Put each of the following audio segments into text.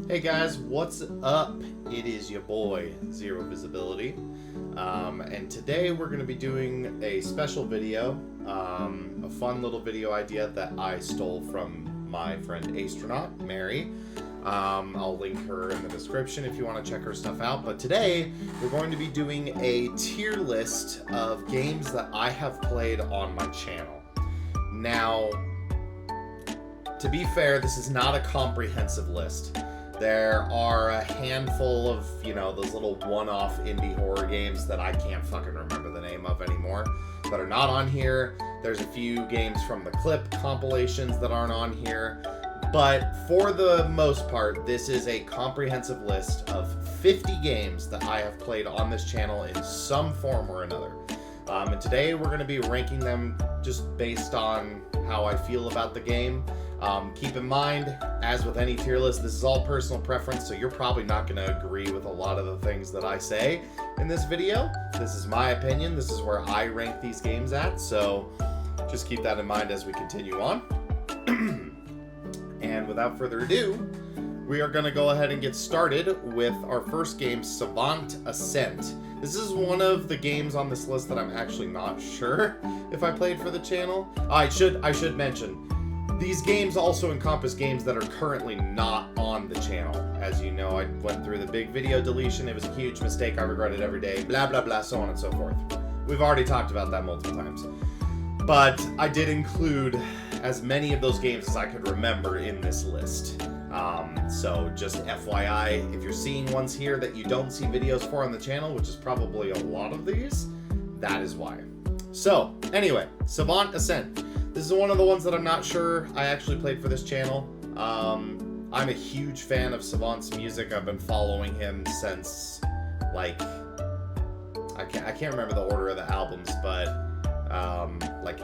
Hey guys, what's up? It is your boy, Zero Visibility. And today we're going to be doing a special video, a fun little video idea that I stole from my friend Astronaut, Mary. I'll link her in the description if you want to check her stuff out. But today we're going to be doing a tier list of games that I have played on my channel. Now, to be fair, this is not a comprehensive list. There are a handful of, those little one-off indie horror games that I can't fucking remember the name of anymore that are not on here. There's a few games from the Clip compilations that aren't on here. But for the most part, this is a comprehensive list of 50 games that I have played on this channel in some form or another. And today we're going to be ranking them just based on how I feel about the game. Keep in mind, as with any tier list, this is all personal preference, so you're probably not going to agree with a lot of the things that I say in this video. This is my opinion. This is where I rank these games at, so just keep that in mind as we continue on. And without further ado, we are going to go ahead and get started with our first game, Savant Ascent. This is one of the games on this list that I'm actually not sure if I played for the channel. I should mention, these games also encompass games that are currently not on the channel. As you know, I went through the big video deletion. It was a huge mistake. I regret it every day. Blah, blah, blah, so on and so forth. We've already talked about that multiple times. But I did include as many of those games as I could remember in this list. So just FYI, if you're seeing ones here that you don't see videos for on the channel, which is probably a lot of these, that is why. So, anyway, Savant Ascent. This is one of the ones that I'm not sure I actually played for this channel. I'm a huge fan of Savant's music. I've been following him since, I can't remember the order of the albums, but,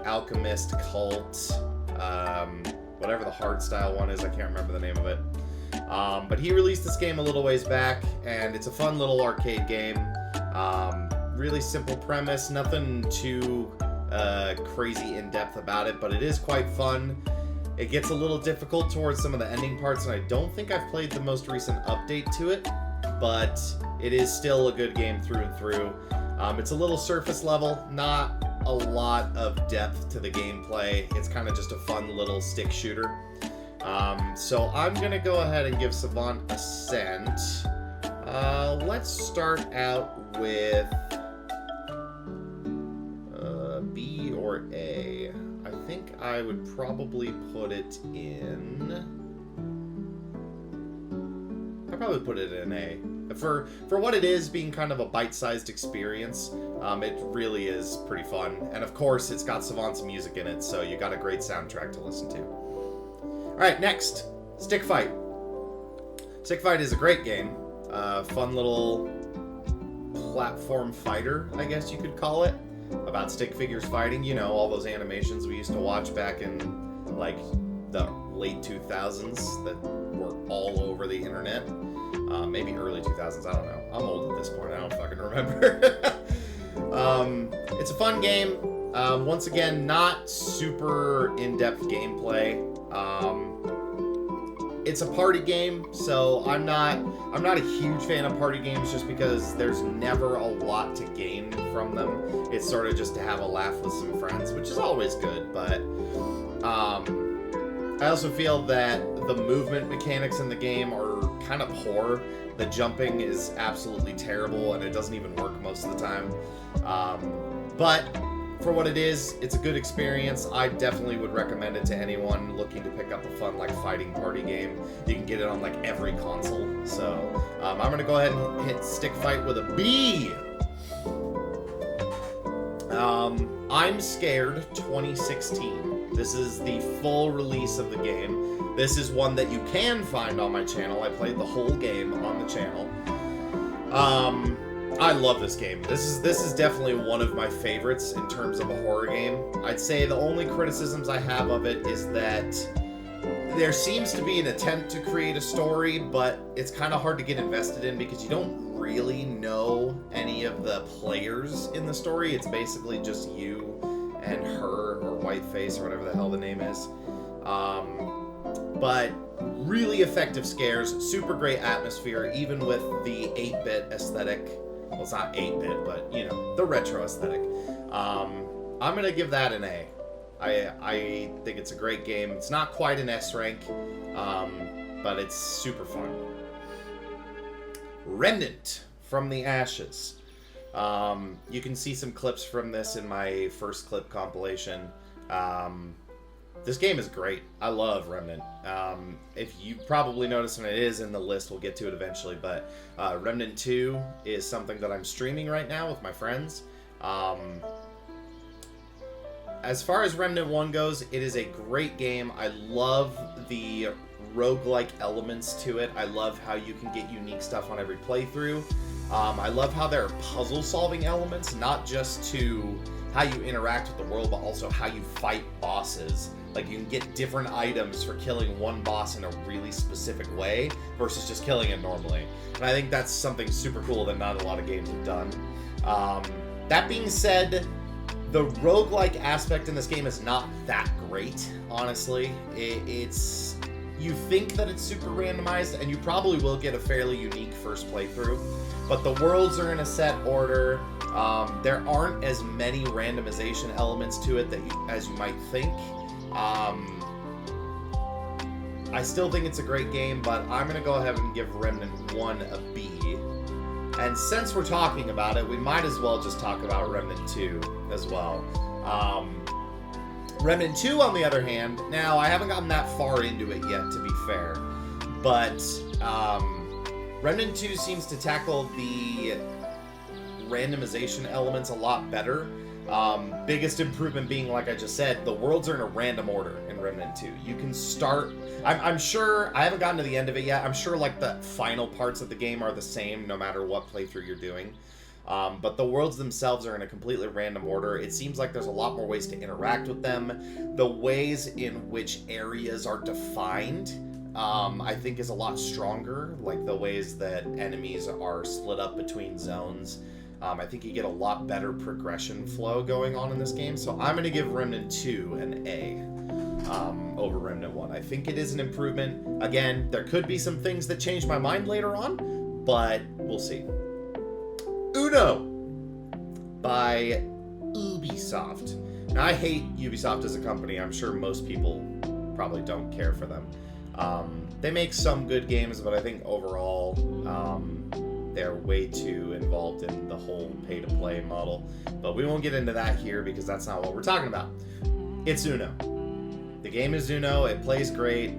Alchemist, Cult, whatever the hardstyle one is, I can't remember the name of it. But he released this game a little ways back, and it's a fun little arcade game. Really simple premise, nothing too crazy in-depth about it, but it is quite fun. It gets a little difficult towards some of the ending parts, and I don't think I've played the most recent update to it, but it is still a good game through and through. It's a little surface level, not a lot of depth to the gameplay. It's kind of just a fun little stick shooter. So I'm gonna go ahead and give Savant Ascent. Let's start out with B or A. I think I would probably put it in... I'd probably put it in A. For what it is, being kind of a bite-sized experience, it really is pretty fun. And of course, it's got Savant's music in it, so you got a great soundtrack to listen to. Alright, next, Stick Fight. Stick Fight is a great game. Fun little platform fighter, I guess you could call it. About stick figures fighting, all those animations we used to watch back in, the late 2000s that were all over the internet. Maybe early 2000s, I don't know. I'm old at this point, I don't fucking remember. It's a fun game. Once again, not super in-depth gameplay. It's a party game, so I'm not a huge fan of party games just because there's never a lot to gain from them. It's sort of just to have a laugh with some friends, which is always good, but I also feel that the movement mechanics in the game are kind of poor. The jumping is absolutely terrible, and it doesn't even work most of the time. But for what it is, it's a good experience. I definitely would recommend it to anyone looking to pick up a fun, fighting party game. You can get it on, every console. So, I'm going to go ahead and hit Stick Fight with a B. I'm Scared 2016. This is the full release of the game. This is one that you can find on my channel. I played the whole game on the channel. I love this game. This is definitely one of my favorites in terms of a horror game. I'd say the only criticisms I have of it is that there seems to be an attempt to create a story, but it's kind of hard to get invested in because you don't really know any of the players in the story. It's basically just you and her, or Whiteface, or whatever the hell the name is. But Really effective scares, super great atmosphere, even with the 8-bit aesthetic. Well, it's not 8-bit, but, you know, the retro aesthetic. I'm going to give that an A. I think it's a great game. It's not quite an S rank, but it's super fun. Remnant from the Ashes. You can see some clips from this in my first clip compilation. This game is great. I love Remnant. If you probably noticed, and it is in the list, we'll get to it eventually, but Remnant 2 is something that I'm streaming right now with my friends. As far as Remnant 1 goes, it is a great game. I love the roguelike elements to it. I love how you can get unique stuff on every playthrough. I love how there are puzzle-solving elements, not just to how you interact with the world, but also how you fight bosses. Like, you can get different items for killing one boss in a really specific way versus just killing it normally. And I think that's something super cool that not a lot of games have done. That being said, the roguelike aspect in this game is not that great, honestly. It's... You think that it's super randomized, and you probably will get a fairly unique first playthrough, but the worlds are in a set order. There aren't as many randomization elements to it as you might think. I still think it's a great game, but I'm going to go ahead and give Remnant 1 a B. And since we're talking about it, we might as well just talk about Remnant 2 as well. Remnant 2, on the other hand, now I haven't gotten that far into it yet, to be fair, but Remnant 2 seems to tackle the randomization elements a lot better. Biggest improvement being, like I just said, the worlds are in a random order in Remnant 2. You can start... I'm sure... I haven't gotten to the end of it yet. I'm sure, like, the final parts of the game are the same no matter what playthrough you're doing. But the worlds themselves are in a completely random order. It seems like there's a lot more ways to interact with them. The ways in which areas are defined, I think, is a lot stronger. Like, the ways that enemies are split up between zones. I think you get a lot better progression flow going on in this game. So I'm going to give Remnant 2 an A over Remnant 1. I think it is an improvement. Again, there could be some things that change my mind later on, but we'll see. Uno by Ubisoft. Now, I hate Ubisoft as a company. I'm sure most people probably don't care for them. They make some good games, but I think overall they're way too involved in the whole pay-to-play model. But we won't get into that here because that's not what we're talking about. It's Uno. The game is Uno. It plays great.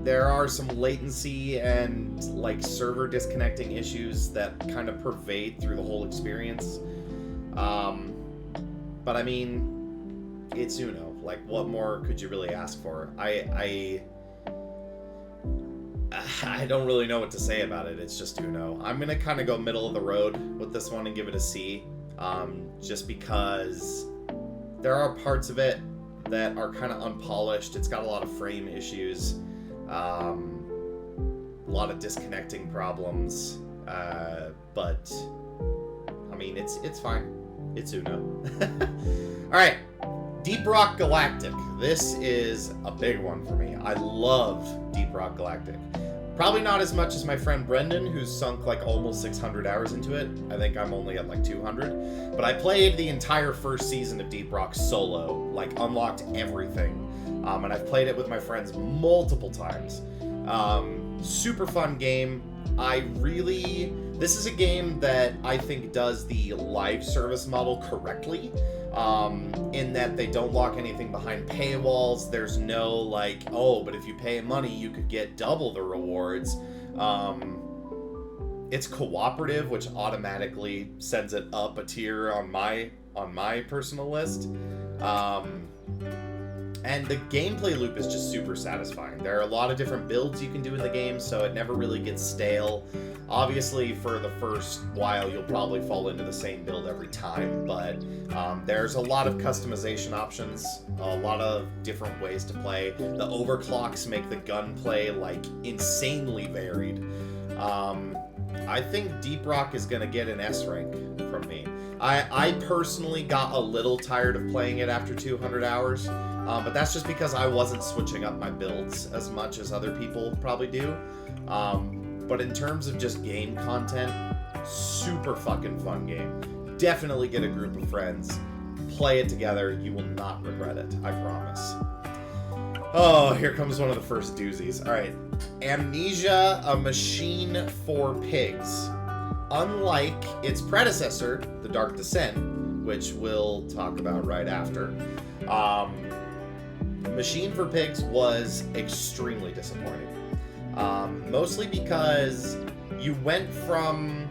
There are some latency and like server disconnecting issues that kind of pervade through the whole experience. But I mean, it's Uno. Like, what more could you really ask for? I don't really know what to say about it. It's just Uno. I'm gonna kind of go middle of the road with this one and give it a C, just because there are parts of it that are kind of unpolished. It's got a lot of frame issues. A lot of disconnecting problems, but I mean, it's fine. It's Uno. All right, Deep Rock Galactic. This is a big one for me. I love Deep Rock Galactic. Probably not as much as my friend Brendan, who's sunk like almost 600 hours into it. I think I'm only at like 200. But I played the entire first season of Deep Rock solo, like unlocked everything. And I've played it with my friends multiple times. Super fun game. This is a game that I think does the live service model correctly, in that they don't lock anything behind paywalls. There's no like, oh, but if you pay money, you could get double the rewards. It's cooperative, which automatically sends it up a tier on my personal list. And the gameplay loop is just super satisfying. There are a lot of different builds you can do in the game, so it never really gets stale. Obviously, for the first while, you'll probably fall into the same build every time, but there's a lot of customization options, a lot of different ways to play. The overclocks make the gunplay, like, insanely varied. I think Deep Rock is going to get an S rank from me. I personally got a little tired of playing it after 200 hours. But that's just because I wasn't switching up my builds as much as other people probably do. But in terms of just game content, super fucking fun game. Definitely get a group of friends. Play it together. You will not regret it. I promise. Oh, here comes one of the first doozies. Alright. Amnesia, a Machine for Pigs. Unlike its predecessor, The Dark Descent, which we'll talk about right after, Machine for Pigs was extremely disappointing. Mostly because you went from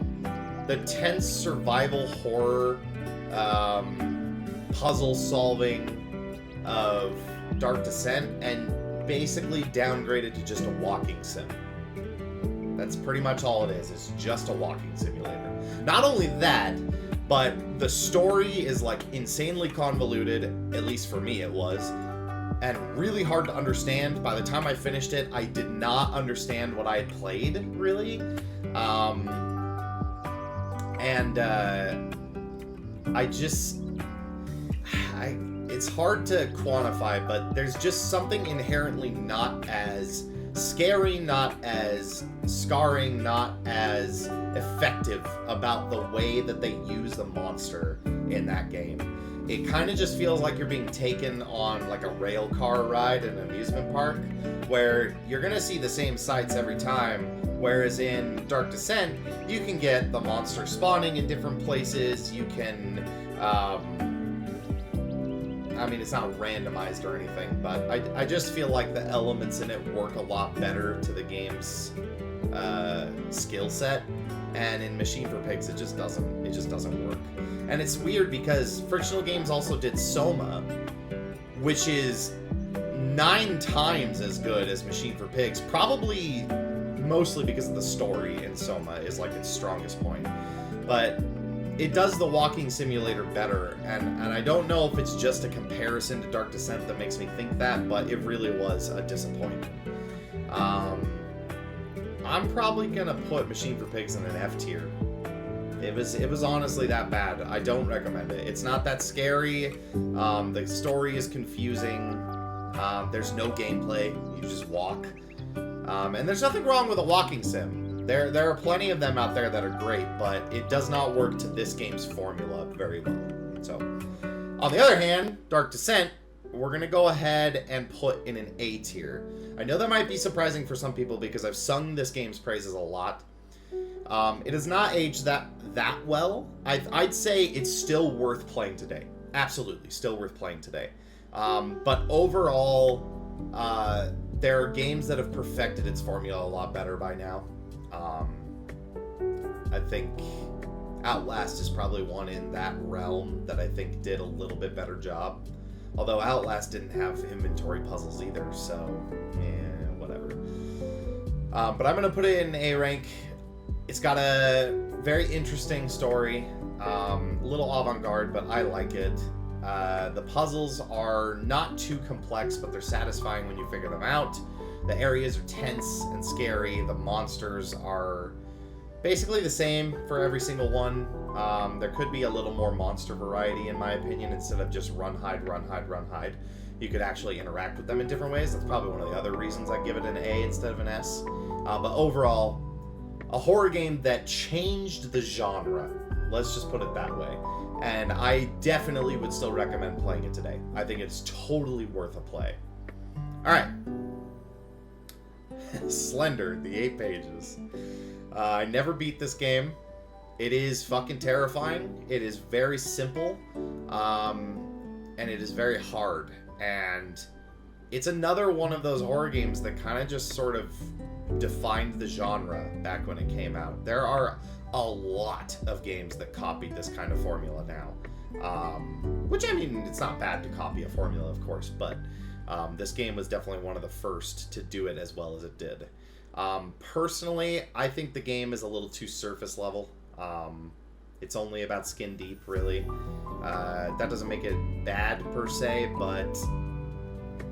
the tense survival horror puzzle solving of Dark Descent and basically downgraded to just a walking sim. That's pretty much all it is. It's just a walking simulator. Not only that, but the story is like insanely convoluted, at least for me it was, and really hard to understand. By the time I finished it, I did not understand what I had played, really. It's hard to quantify, but there's just something inherently not as scary, not as scarring, not as effective about the way that they use the monster in that game. It kind of just feels like you're being taken on like a rail car ride in an amusement park, where you're gonna see the same sights every time, whereas in Dark Descent, you can get the monster spawning in different places, you can, I mean, it's not randomized or anything, but I just feel like the elements in it work a lot better to the game's skill set, and in Machine for Pigs, it just doesn't work. And it's weird because Frictional Games also did Soma, which is 9 times as good as Machine for Pigs, probably mostly because of the story in Soma is like its strongest point. But it does the walking simulator better, and I don't know if it's just a comparison to Dark Descent that makes me think that, but it really was a disappointment. I'm probably gonna put Machine for Pigs in an F tier. It was honestly that bad. I don't recommend it. It's not that scary. The story is confusing. There's no gameplay. You just walk. And there's nothing wrong with a walking sim. There are plenty of them out there that are great, but it does not work to this game's formula very well. So, on the other hand, Dark Descent, we're going to go ahead and put in an A tier. I know that might be surprising for some people because I've sung this game's praises a lot. It has not aged that well. I'd say it's still worth playing today. Absolutely, still worth playing today. But overall, there are games that have perfected its formula a lot better by now. I think Outlast is probably one in that realm that I think did a little bit better job. Although Outlast didn't have inventory puzzles either, so whatever. But I'm gonna put it in A rank. It's got a very interesting story, a little avant-garde, but I like it. The puzzles are not too complex, but they're satisfying when you figure them out. The areas are tense and scary. The monsters are basically the same for every single one. There could be a little more monster variety, in my opinion, instead of just run, hide, run, hide, run, hide. You could actually interact with them in different ways. That's probably one of the other reasons I give it an A instead of an S. But overall, a horror game that changed the genre. Let's just put it that way. And I definitely would still recommend playing it today. I think it's totally worth a play. Alright. Slender, the 8 pages. I never beat this game. It is fucking terrifying. It is very simple. And it is very hard. And it's another one of those horror games that kind of just sort of defined the genre back when it came out. There are a lot of games that copied this kind of formula now. Which, I mean, it's not bad to copy a formula, of course, but this game was definitely one of the first to do it as well as it did. Personally, I think the game is a little too surface level. It's only about skin deep, really. That doesn't make it bad per se, but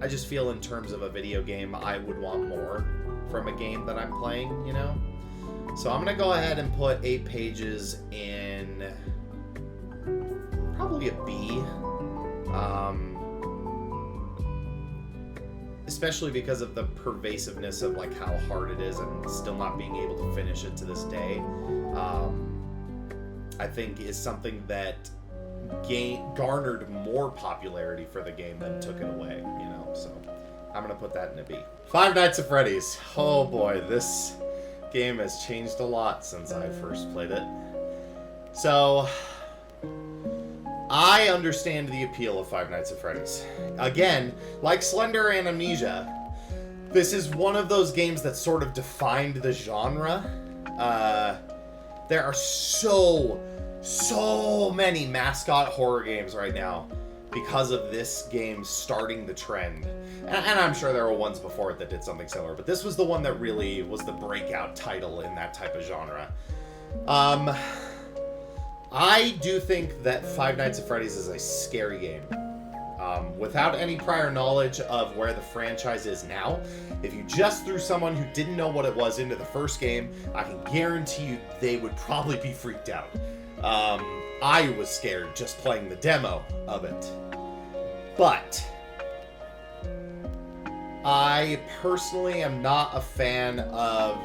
I just feel in terms of a video game, I would want more from a game that I'm playing, you know? So I'm going to go ahead and put 8 pages in probably a B. especially because of the pervasiveness of like how hard it is and still not being able to finish it to this day, I think is something that garnered more popularity for the game than took it away, you know, so I'm gonna put that in a B. Five Nights at Freddy's. Oh boy, this game has changed a lot since I first played it. So, I understand the appeal of Five Nights at Freddy's. Again, like Slender and Amnesia, this is one of those games that sort of defined the genre. There are so many mascot horror games right now because of this game starting the trend. And I'm sure there were ones before it that did something similar, but this was the one that really was the breakout title in that type of genre. I do think that Five Nights at Freddy's is a scary game. Without any prior knowledge of where the franchise is now, if you just threw someone who didn't know what it was into the first game, I can guarantee you they would probably be freaked out. I was scared just playing the demo of it. But I personally am not a fan of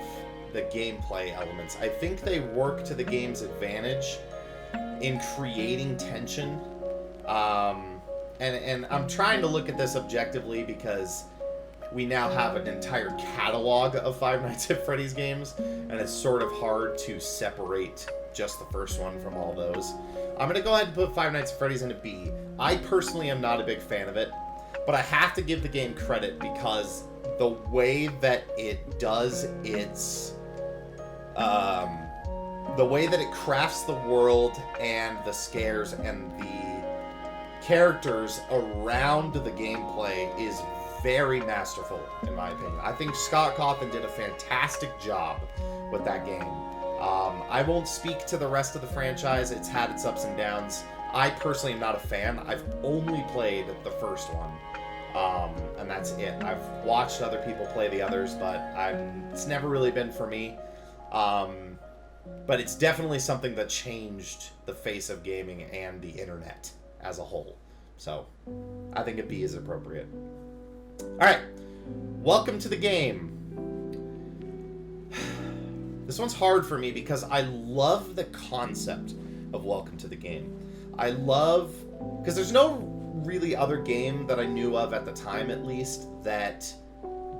the gameplay elements. I think they work to the game's advantage in creating tension. And I'm trying to look at this objectively because we now have an entire catalog of Five Nights at Freddy's games, and it's sort of hard to separate just the first one from all those. I'm going to go ahead and put Five Nights at Freddy's in a B. I personally am not a big fan of it, but I have to give the game credit because the way that it does its... the way that it crafts the world and the scares and the characters around the gameplay is very masterful, in my opinion. I think Scott Cawthon did a fantastic job with that game. I won't speak to the rest of the franchise. It's had its ups and downs. I personally am not a fan. I've only played the first one, and that's it. I've watched other people play the others, but it's never really been for me. But it's definitely something that changed the face of gaming and the internet as a whole. So, I think a B is appropriate. Alright, welcome to the game. This one's hard for me because I love the concept of Welcome to the Game. I love... because there's no really other game that I knew of at the time, at least, that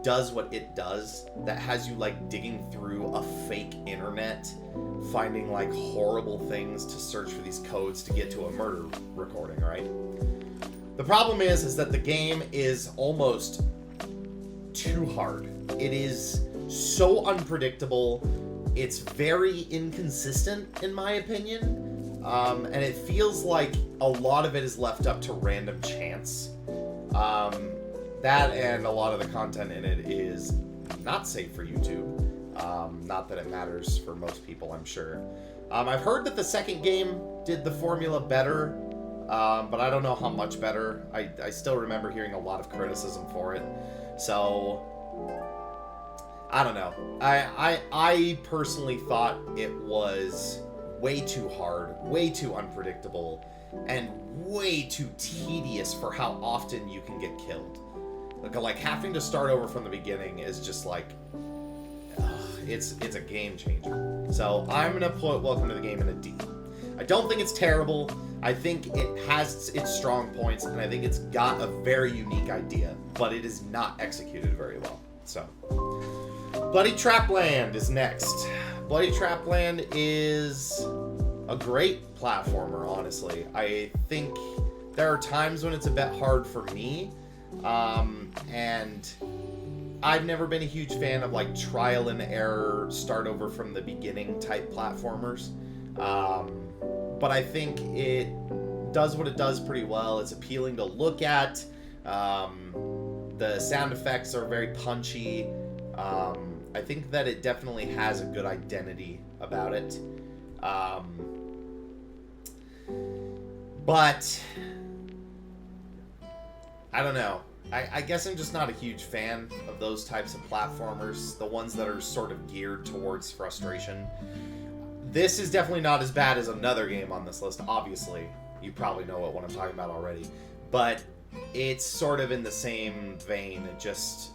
does what it does, that has you, like, digging through a fake internet, finding, like, horrible things to search for these codes to get to a murder recording, right? The problem is that the game is almost too hard. It is so unpredictable. It's very inconsistent, in my opinion. And it feels like a lot of it is left up to random chance. That and a lot of the content in it is not safe for YouTube. Not that it matters for most people, I'm sure. I've heard that the second game did the formula better, but I don't know how much better. I still remember hearing a lot of criticism for it. So, I don't know. I personally thought it was way too hard, way too unpredictable, and way too tedious for how often you can get killed. Like having to start over from the beginning is just like, it's a game changer. So I'm gonna put Welcome to the Game in a D. I don't think it's terrible. I think it has its strong points, and I think it's got a very unique idea, but it is not executed very well. So, Bloody Trapland is next. Bloody Trapland is a great platformer, honestly. I think there are times when it's a bit hard for me, and I've never been a huge fan of like trial and error, start over from the beginning type platformers. But I think it does what it does pretty well. It's appealing to look at. The sound effects are very punchy. I think that it definitely has a good identity about it. But I don't know. I guess I'm just not a huge fan of those types of platformers, the ones that are sort of geared towards frustration. This is definitely not as bad as another game on this list, obviously. You probably know what I'm talking about already. But it's sort of in the same vein, just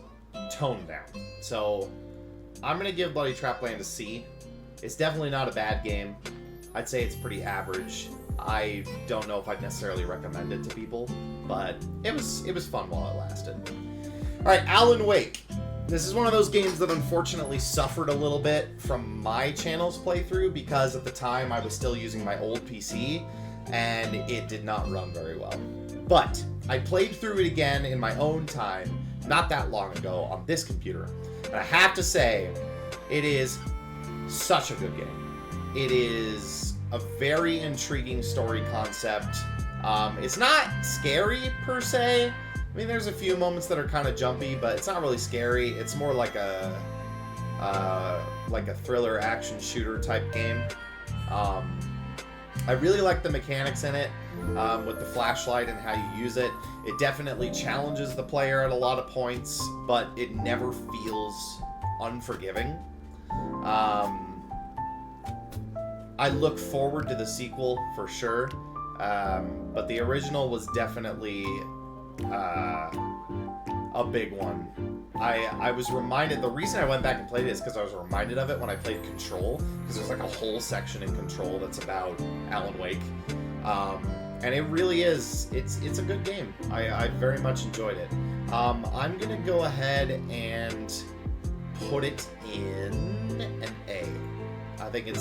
toned down. So I'm going to give Bloody Trapland a C. It's definitely not a bad game. I'd say it's pretty average. I don't know if I'd necessarily recommend it to people, but it was fun while it lasted. Alright, Alan Wake. This is one of those games that unfortunately suffered a little bit from my channel's playthrough because at the time I was still using my old PC and it did not run very well. But I played through it again in my own time not that long ago on this computer. And I have to say, it is such a good game. It is a very intriguing story concept. It's not scary per se. I mean, there's a few moments that are kind of jumpy, but it's not really scary. It's more like a thriller action shooter type game. I really like the mechanics in it, with the flashlight and how you use it. It definitely challenges the player at a lot of points, but it never feels unforgiving. I look forward to the sequel for sure, but the original was definitely a big one. I was reminded, the reason I went back and played it is because I was reminded of it when I played Control, because there's like a whole section in Control that's about Alan Wake, and it really is, it's a good game. I very much enjoyed it. I'm gonna go ahead and put it in an A. I think it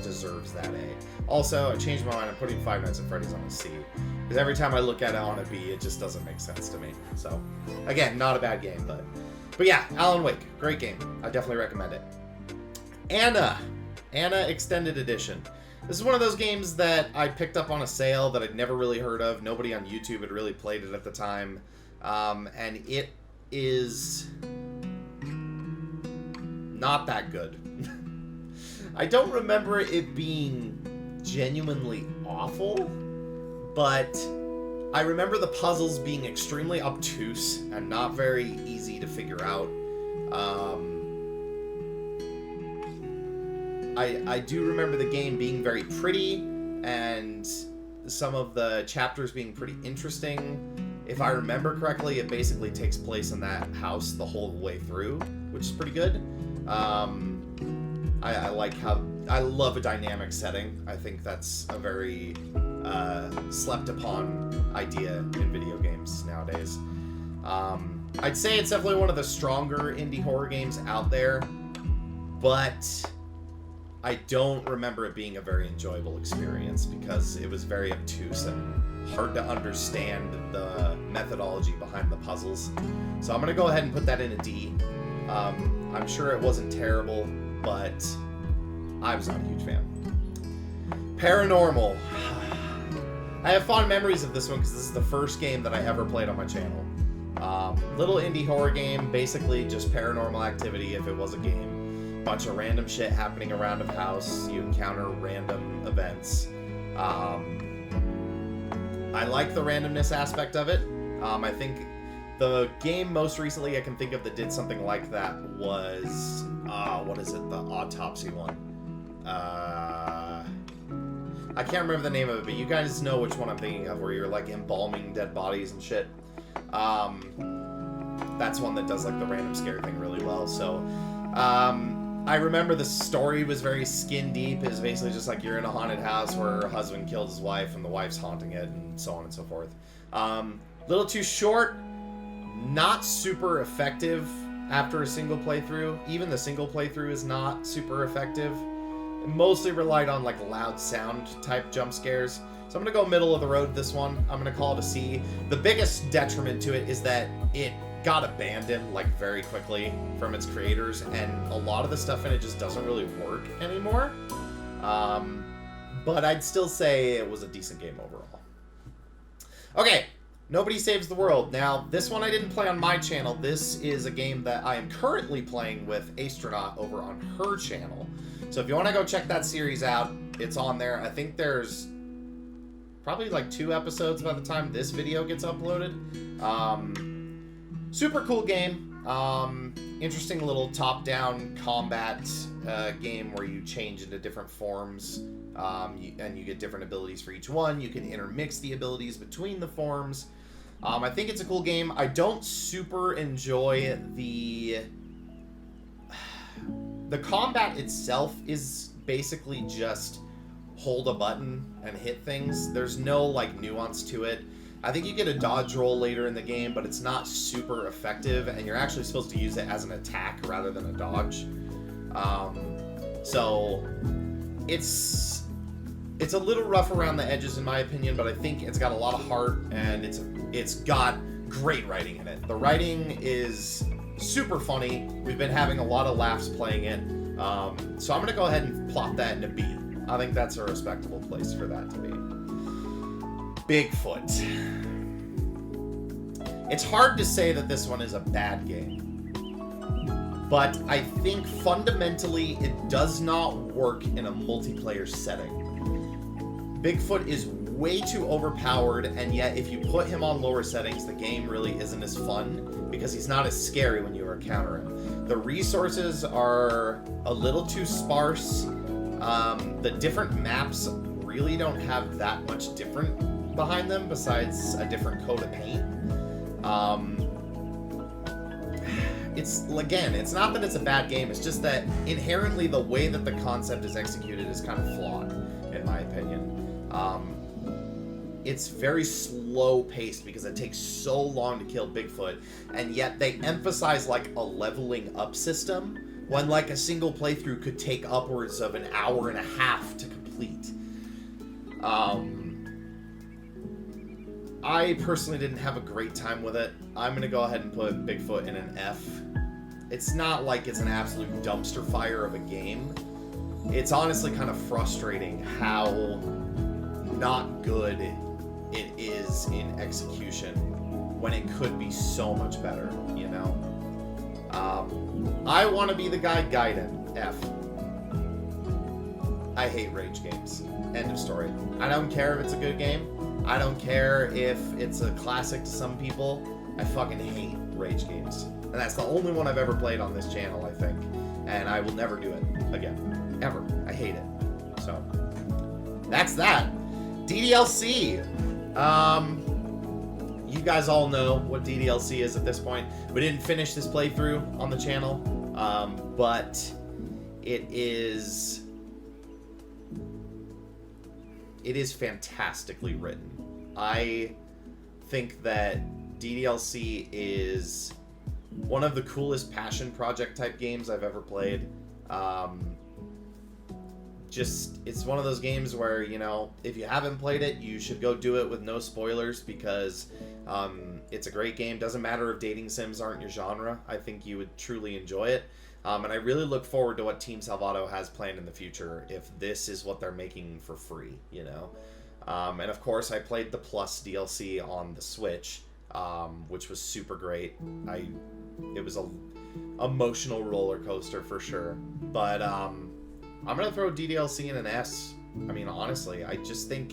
deserves that A. Also, I changed my mind. I'm putting Five Nights at Freddy's on a C. Because every time I look at it on a B, it just doesn't make sense to me. So, again, not a bad game, but yeah, Alan Wake, great game. I definitely recommend it. Anna Extended Edition. This is one of those games that I picked up on a sale that I'd never really heard of. Nobody on YouTube had really played it at the time. And it is not that good. I don't remember it being genuinely awful, but I remember the puzzles being extremely obtuse and not very easy to figure out. I do remember the game being very pretty and some of the chapters being pretty interesting. If I remember correctly, it basically takes place in that house the whole way through, which is pretty good. I like how... I love a dynamic setting. I think that's a very slept upon idea in video games nowadays. I'd say it's definitely one of the stronger indie horror games out there, but I don't remember it being a very enjoyable experience because it was very obtuse and hard to understand the methodology behind the puzzles. So I'm going to go ahead and put that in a D. I'm sure it wasn't terrible, but I was not a huge fan. Paranormal. I have fond memories of this one because this is the first game that I ever played on my channel. Little indie horror game, basically just paranormal activity if it was a game. Bunch of random shit happening around a house. You encounter random events. I like the randomness aspect of it. I think the game most recently I can think of that did something like that was, what is it, the Autopsy one. I can't remember the name of it, but you guys know which one I'm thinking of, where you're like embalming dead bodies and shit. That's one that does like the random scare thing really well. So, I remember the story was very skin deep. It's basically just like you're in a haunted house where her husband killed his wife and the wife's haunting it and so on and so forth. Little too short, not super effective after a single playthrough. Even the single playthrough is not super effective. It mostly relied on like loud sound type jump scares. So I'm going to go middle of the road this one. I'm going to call it a C. The biggest detriment to it is that it got abandoned like very quickly from its creators, and a lot of the stuff in it just doesn't really work anymore. But I'd still say it was a decent game overall. Okay, Nobody Saves the World. Now, this one I didn't play on my channel. This is a game that I am currently playing with Astronaut over on her channel. So if you want to go check that series out, it's on there. I think there's probably like 2 episodes by the time this video gets uploaded. Super cool game. Interesting little top-down combat game where you change into different forms, and you get different abilities for each one. You can intermix the abilities between the forms. I think it's a cool game. I don't super enjoy the combat itself is basically just hold a button and hit things. There's no like nuance to it. I think you get a dodge roll later in the game, but it's not super effective, and you're actually supposed to use it as an attack rather than a dodge. So it's a little rough around the edges in my opinion, but I think it's got a lot of heart, and it's got great writing in it. The writing is super funny. We've been having a lot of laughs playing it. So I'm gonna go ahead and plop that into B. I think that's a respectable place for that to be. Bigfoot. It's hard to say that this one is a bad game, but I think fundamentally it does not work in a multiplayer setting. Bigfoot is way too overpowered, and yet if you put him on lower settings, the game really isn't as fun because he's not as scary when you encounter him. The resources are a little too sparse. The different maps really don't have that much different behind them besides a different coat of paint. It's not that it's a bad game, it's just that inherently the way that the concept is executed is kind of flawed, in my opinion. It's very slow paced because it takes so long to kill Bigfoot, and yet they emphasize like a leveling up system when like a single playthrough could take upwards of an hour and a half to complete. I personally didn't have a great time with it. I'm going to go ahead and put Bigfoot in an F. It's not like it's an absolute dumpster fire of a game. It's honestly kind of frustrating how not good it is in execution when it could be so much better, you know? I want to be the guy Gaiden, F. I hate rage games. End of story. I don't care if it's a good game. I don't care if it's a classic to some people. I fucking hate rage games. And that's the only one I've ever played on this channel, I think. And I will never do it again. Ever. I hate it. So, that's that. DDLC. You guys all know what DDLC is at this point. We didn't finish this playthrough on the channel, but it is fantastically written. I think that DDLC is one of the coolest passion project type games I've ever played. It's one of those games where, you know, if you haven't played it, you should go do it with no spoilers because it's a great game. Doesn't matter if dating sims aren't your genre. I think you would truly enjoy it. And I really look forward to what Team Salvato has planned in the future if this is what they're making for free, you know. And of course, I played the Plus DLC on the Switch, which was super great. It was an emotional roller coaster for sure. But I'm going to throw DDLC in an S. I mean, honestly, I just think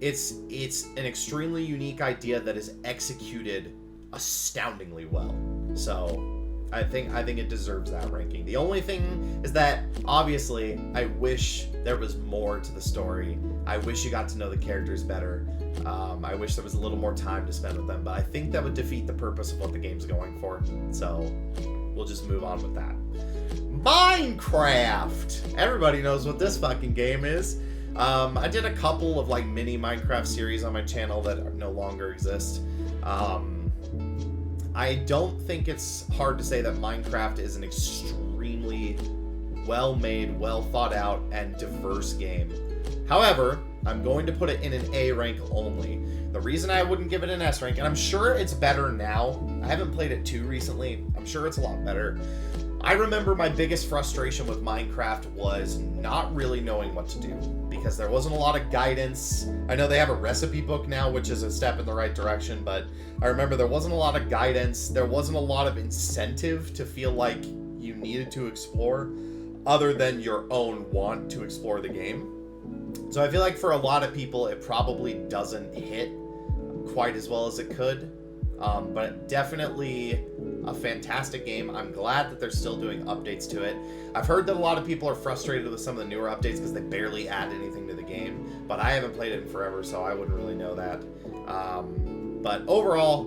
it's an extremely unique idea that is executed astoundingly well. So I think it deserves that ranking. The only thing is that, obviously, I wish there was more to the story. I wish you got to know the characters better. I wish there was a little more time to spend with them, but I think that would defeat the purpose of what the game's going for. So we'll just move on with that. Minecraft! Everybody knows what this fucking game is. I did a couple of like mini Minecraft series on my channel that no longer exist. I don't think it's hard to say that Minecraft is an extremely well-made, well-thought-out, and diverse game. However, I'm going to put it in an A rank only. The reason I wouldn't give it an S rank, and I'm sure it's better now. I haven't played it too recently. I'm sure it's a lot better. I remember my biggest frustration with Minecraft was not really knowing what to do because there wasn't a lot of guidance. I know they have a recipe book now, which is a step in the right direction, but I remember there wasn't a lot of guidance. There wasn't a lot of incentive to feel like you needed to explore other than your own want to explore the game. So I feel like for a lot of people, it probably doesn't hit quite as well as it could. But definitely a fantastic game. I'm glad that they're still doing updates to it. I've heard that a lot of people are frustrated with some of the newer updates because they barely add anything to the game, but I haven't played it in forever, so I wouldn't really know that. But overall,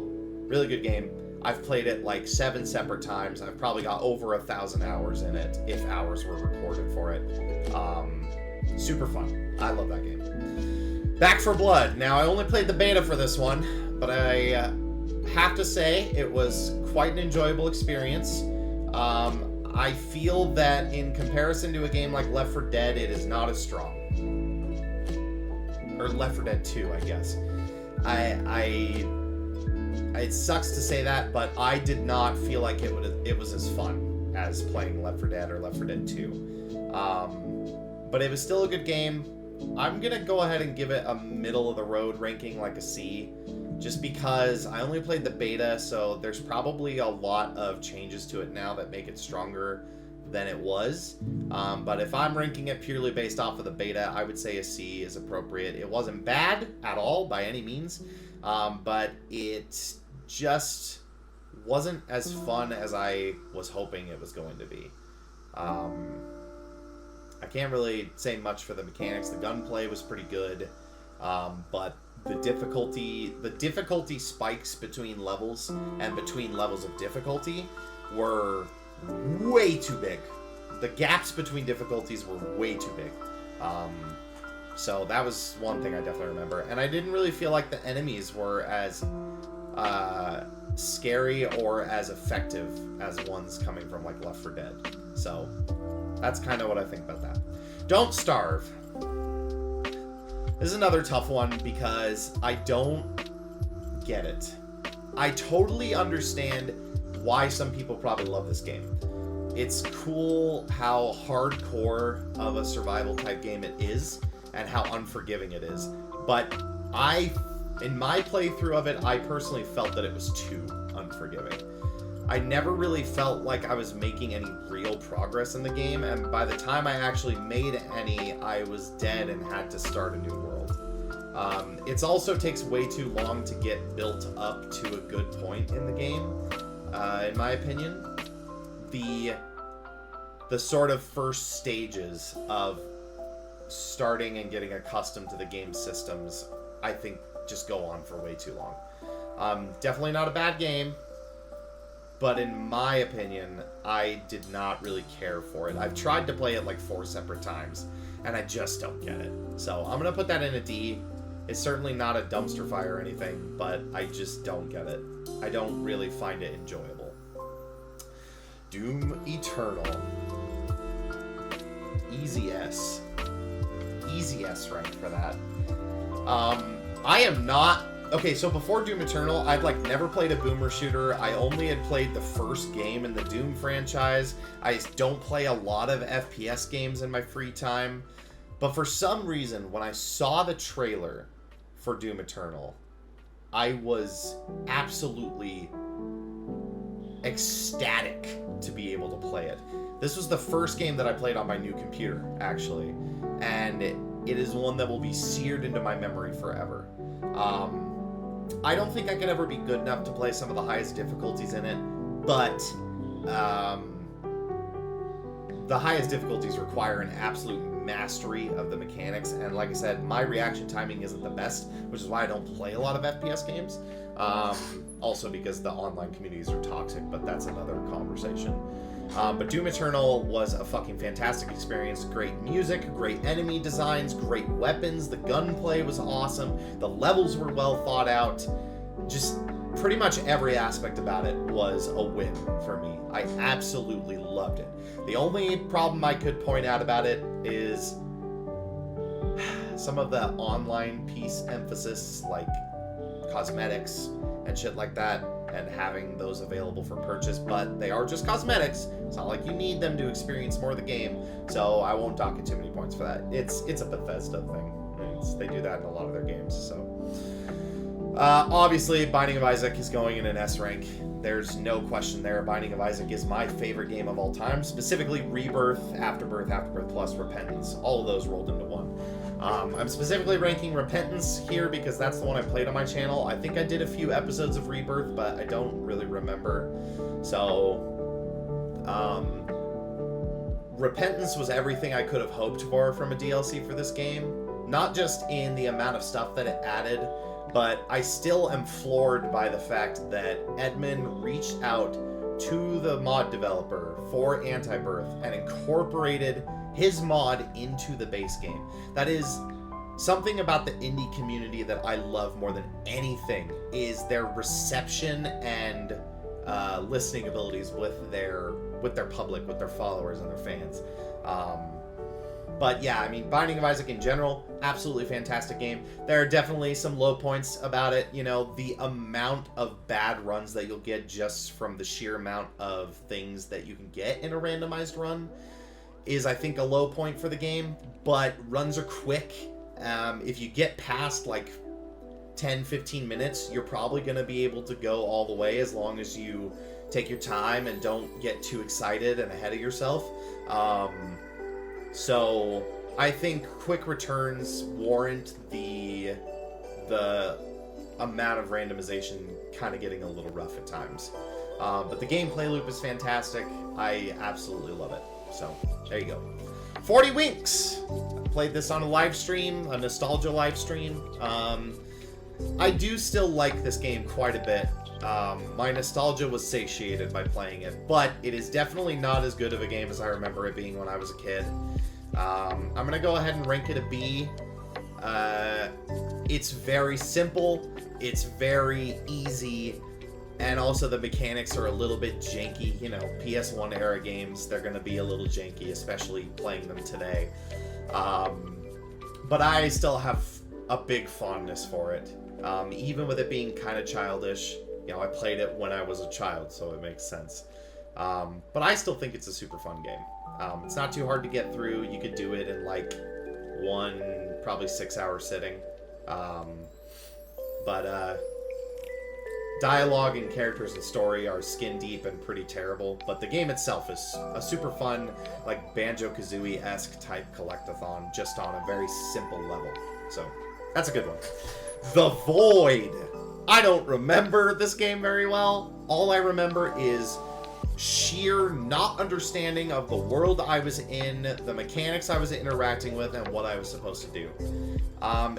really good game. I've played it like 7 separate times. I've probably got over 1,000 hours in it, if hours were recorded for it. Super fun. I love that game. Back 4 Blood. Now, I only played the beta for this one, but I have to say it was quite an enjoyable experience. I feel that in comparison to a game like Left 4 Dead, it is not as strong. Or Left 4 Dead 2, I guess. It sucks to say that, but I did not feel like it was as fun as playing Left 4 Dead or Left 4 Dead 2. But it was still a good game. I'm going to go ahead and give it a middle-of-the-road ranking, like a C, just because I only played the beta, so there's probably a lot of changes to it now that make it stronger than it was. But if I'm ranking it purely based off of the beta, I would say a C is appropriate. It wasn't bad at all, by any means, but it just wasn't as fun as I was hoping it was going to be. I can't really say much for the mechanics. The gunplay was pretty good, but the difficulty spikes between levels and between levels of difficulty were way too big. The gaps between difficulties were way too big. So that was one thing I definitely remember. And I didn't really feel like the enemies were as scary or as effective as ones coming from like Left 4 Dead. So that's kind of what I think about that. Don't Starve. This is another tough one because I don't get it. I totally understand why some people probably love this game. It's cool how hardcore of a survival type game it is and how unforgiving it is. But in my playthrough of it, I personally felt that it was too unforgiving. I never really felt like I was making any real progress in the game, and by the time I actually made any, I was dead and had to start a new world. It also takes way too long to get built up to a good point in the game, in my opinion. The sort of first stages of starting and getting accustomed to the game systems, I think, just go on for way too long. Definitely not a bad game, but in my opinion, I did not really care for it. I've tried to play it like 4 separate times, and I just don't get it. So I'm going to put that in a D. It's certainly not a dumpster fire or anything, but I just don't get it. I don't really find it enjoyable. Doom Eternal. Easy S. Easy S rank for that. I am not... Okay, so before Doom Eternal, I'd never played a boomer shooter. I only had played the first game in the Doom franchise. I don't play a lot of FPS games in my free time. But for some reason, when I saw the trailer for Doom Eternal, I was absolutely ecstatic to be able to play it. This was the first game that I played on my new computer, actually. And it is one that will be seared into my memory forever. I don't think I could ever be good enough to play some of the highest difficulties in it, but the highest difficulties require an absolute mastery of the mechanics, and like I said, my reaction timing isn't the best, which is why I don't play a lot of FPS games. Also because the online communities are toxic, but that's another conversation. But Doom Eternal was a fucking fantastic experience. Great music, great enemy designs, great weapons, the gunplay was awesome, the levels were well thought out. Just pretty much every aspect about it was a win for me. I absolutely loved it. The only problem I could point out about it is some of the online piece emphasis, like cosmetics and shit like that, and having those available for purchase, but they are just cosmetics. It's not like you need them to experience more of the game, so I won't dock it too many points for that. It's a Bethesda thing. They do that in a lot of their games, so. Obviously, Binding of Isaac is going in an S rank. There's no question there. Binding of Isaac is my favorite game of all time, specifically Rebirth, Afterbirth, Afterbirth Plus, Repentance. All of those rolled into one. I'm specifically ranking Repentance here because that's the one I played on my channel. I think I did a few episodes of Rebirth, but I don't really remember. So, Repentance was everything I could have hoped for from a DLC for this game. Not just in the amount of stuff that it added, But I still am floored by the fact that Edmund reached out to the mod developer for Anti-Birth and incorporated his mod into the base game. That is something about the indie community that I love more than anything, is their reception and listening abilities with their public, with their followers and their fans. But yeah, I mean, Binding of Isaac in general, absolutely fantastic game. There are definitely some low points about it. You know, the amount of bad runs that you'll get just from the sheer amount of things that you can get in a randomized run is, I think, a low point for the game. But runs are quick. If you get past like 10-15 minutes, you're probably going to be able to go all the way, as long as you take your time and don't get too excited and ahead of yourself. So I think quick returns warrant the amount of randomization kind of getting a little rough at times. But the gameplay loop is fantastic. I absolutely love it. So there you go. 40 Winks. I played this on a live stream, a nostalgia live stream. I do still like this game quite a bit. My nostalgia was satiated by playing it, but it is definitely not as good of a game as I remember it being when I was a kid. I'm going to go ahead and rank it a B. It's very simple, it's very easy, and also the mechanics are a little bit janky. You know, PS1 era games, they're going to be a little janky, especially playing them today. But I still have a big fondness for it. Even with it being kind of childish. You know, I played it when I was a child, so it makes sense. But I still think it's a super fun game. It's not too hard to get through. You could do it in like one, probably 6-hour sitting. But dialogue and characters and story are skin deep and pretty terrible. But the game itself is a super fun, like Banjo-Kazooie-esque type collectathon, just on a very simple level. So that's a good one. The Void. I don't remember this game very well. All I remember is sheer not understanding of the world I was in, the mechanics I was interacting with, and what I was supposed to do.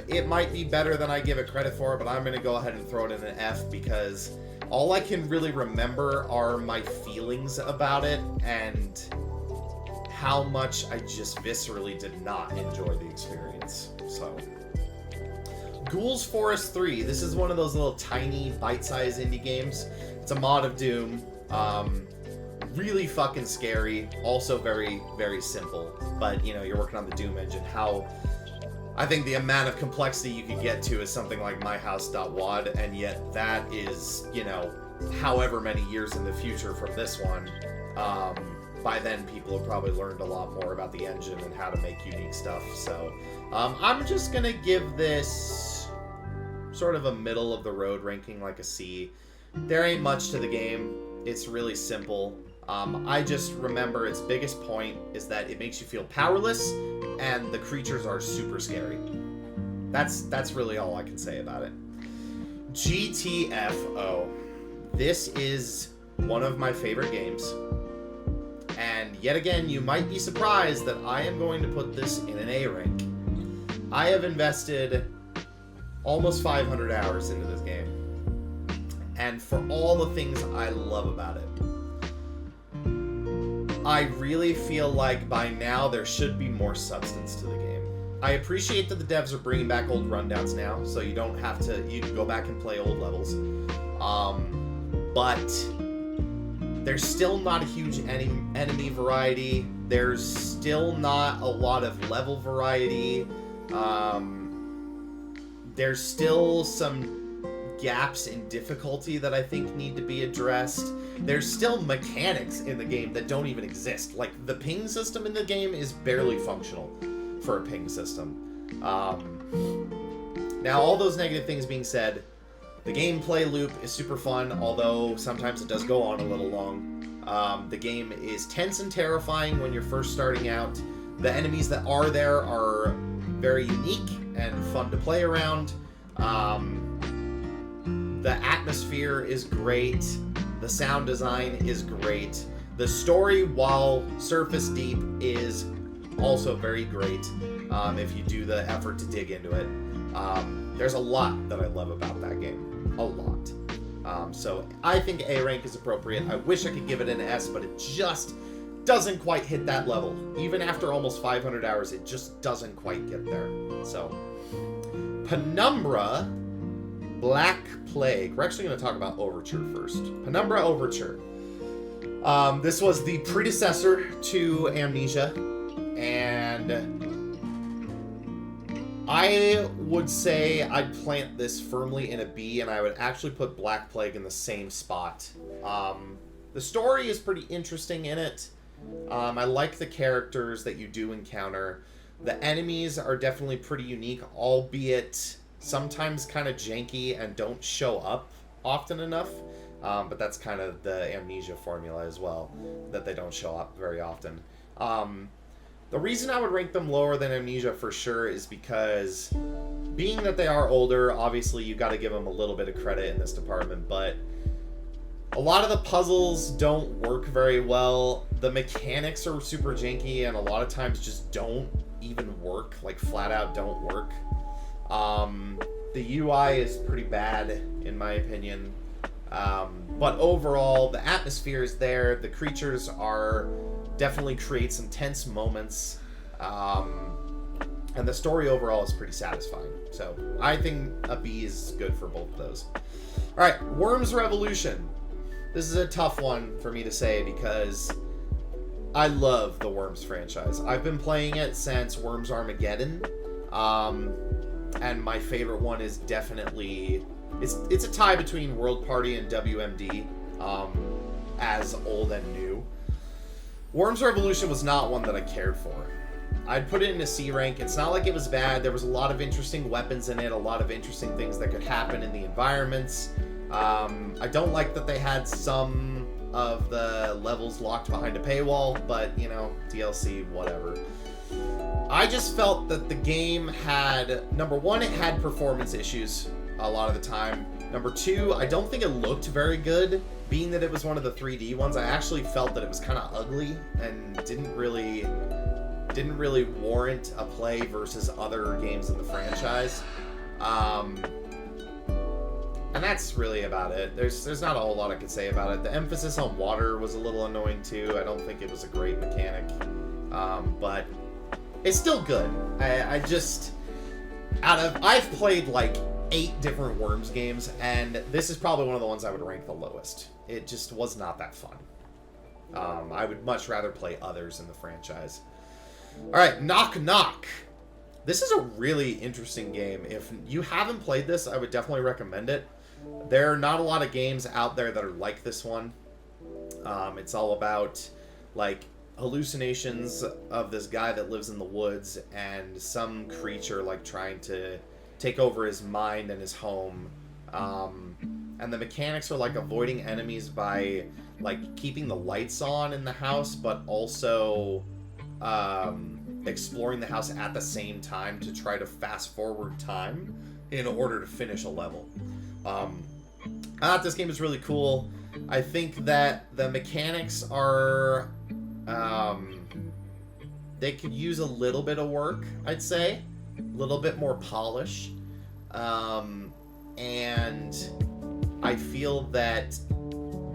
It might be better than I give it credit for, but I'm going to go ahead and throw it in an F, because all I can really remember are my feelings about it and how much I just viscerally did not enjoy the experience. So, Ghouls Forest 3. This is one of those little tiny bite-sized indie games. It's a mod of Doom. Really fucking scary. Also very, very simple. But, you know, you're working on the Doom engine. I think the amount of complexity you could get to is something like myhouse.wad, and yet that is, you know, however many years in the future from this one. By then, people have probably learned a lot more about the engine and how to make unique stuff. So, I'm just gonna give this sort of a middle-of-the-road ranking, like a C. There ain't much to the game. It's really simple. I just remember its biggest point is that it makes you feel powerless, and the creatures are super scary. That's really all I can say about it. GTFO. This is one of my favorite games. And yet again, you might be surprised that I am going to put this in an A rank. I have invested almost 500 hours into this game. And for all the things I love about it, I really feel like by now there should be more substance to the game. I appreciate that the devs are bringing back old rundowns now, so you don't have to, you can go back and play old levels. But there's still not a huge enemy variety. There's still not a lot of level variety. There's still some gaps in difficulty that I think need to be addressed. There's still mechanics in the game that don't even exist. Like, the ping system in the game is barely functional for a ping system. Now, all those negative things being said, the gameplay loop is super fun, although sometimes it does go on a little long. The game is tense and terrifying when you're first starting out. The enemies that are there are very unique and fun to play around. The atmosphere is great. The sound design is great. The story, while surface deep, is also very great if you do the effort to dig into it. there's a lot that I love about that game. A lot. So I think A rank is appropriate. I wish I could give it an S, but it just doesn't quite hit that level. Even after almost 500 hours, it just doesn't quite get there. So, Penumbra Black Plague. We're actually going to talk about Overture first. Penumbra Overture. This was the predecessor to Amnesia, and I would say I'd plant this firmly in a B, and I would actually put Black Plague in the same spot. The story is pretty interesting in it. I like the characters that you do encounter. The enemies are definitely pretty unique, albeit sometimes kind of janky and don't show up often enough. But that's kind of the Amnesia formula as well, that they don't show up very often. The reason I would rank them lower than Amnesia for sure is because, being that they are older, obviously you got to give them a little bit of credit in this department, but a lot of the puzzles don't work very well. The mechanics are super janky and a lot of times just don't even work, like flat out don't work. The UI is pretty bad in my opinion. But overall, the atmosphere is there. The creatures are definitely create some tense moments. And the story overall is pretty satisfying. So I think a B is good for both of those. All right, Worms Revolution. This is a tough one for me to say because I love the Worms franchise. I've been playing it since Worms Armageddon. And my favorite one is definitely... It's a tie between World Party and WMD, as old and new. Worms Revolution was not one that I cared for. I'd put it in a C rank. It's not like it was bad. There was a lot of interesting weapons in it, a lot of interesting things that could happen in the environments. I don't like that they had some of the levels locked behind a paywall, but, you know, DLC, whatever. I just felt that the game had, number one, it had performance issues a lot of the time. Number two, I don't think it looked very good, being that it was one of the 3D ones. I actually felt that it was kind of ugly and didn't really warrant a play versus other games in the franchise. And that's really about it. There's not a whole lot I could say about it. The emphasis on water was a little annoying too. I don't think it was a great mechanic, but it's still good. I've played like 8 different Worms games, and this is probably one of the ones I would rank the lowest. It just was not that fun. I would much rather play others in the franchise. Alright, Knock Knock. This is a really interesting game. If you haven't played this, I would definitely recommend it. There are not a lot of games out there that are like this one. It's all about, like, hallucinations of this guy that lives in the woods and some creature, like, trying to take over his mind and his home. And the mechanics are, like, avoiding enemies by, like, keeping the lights on in the house, but also exploring the house at the same time to try to fast forward time in order to finish a level. I thought this game is really cool. I think that the mechanics are they could use a little bit of work, I'd say. A little bit more polish. And I feel that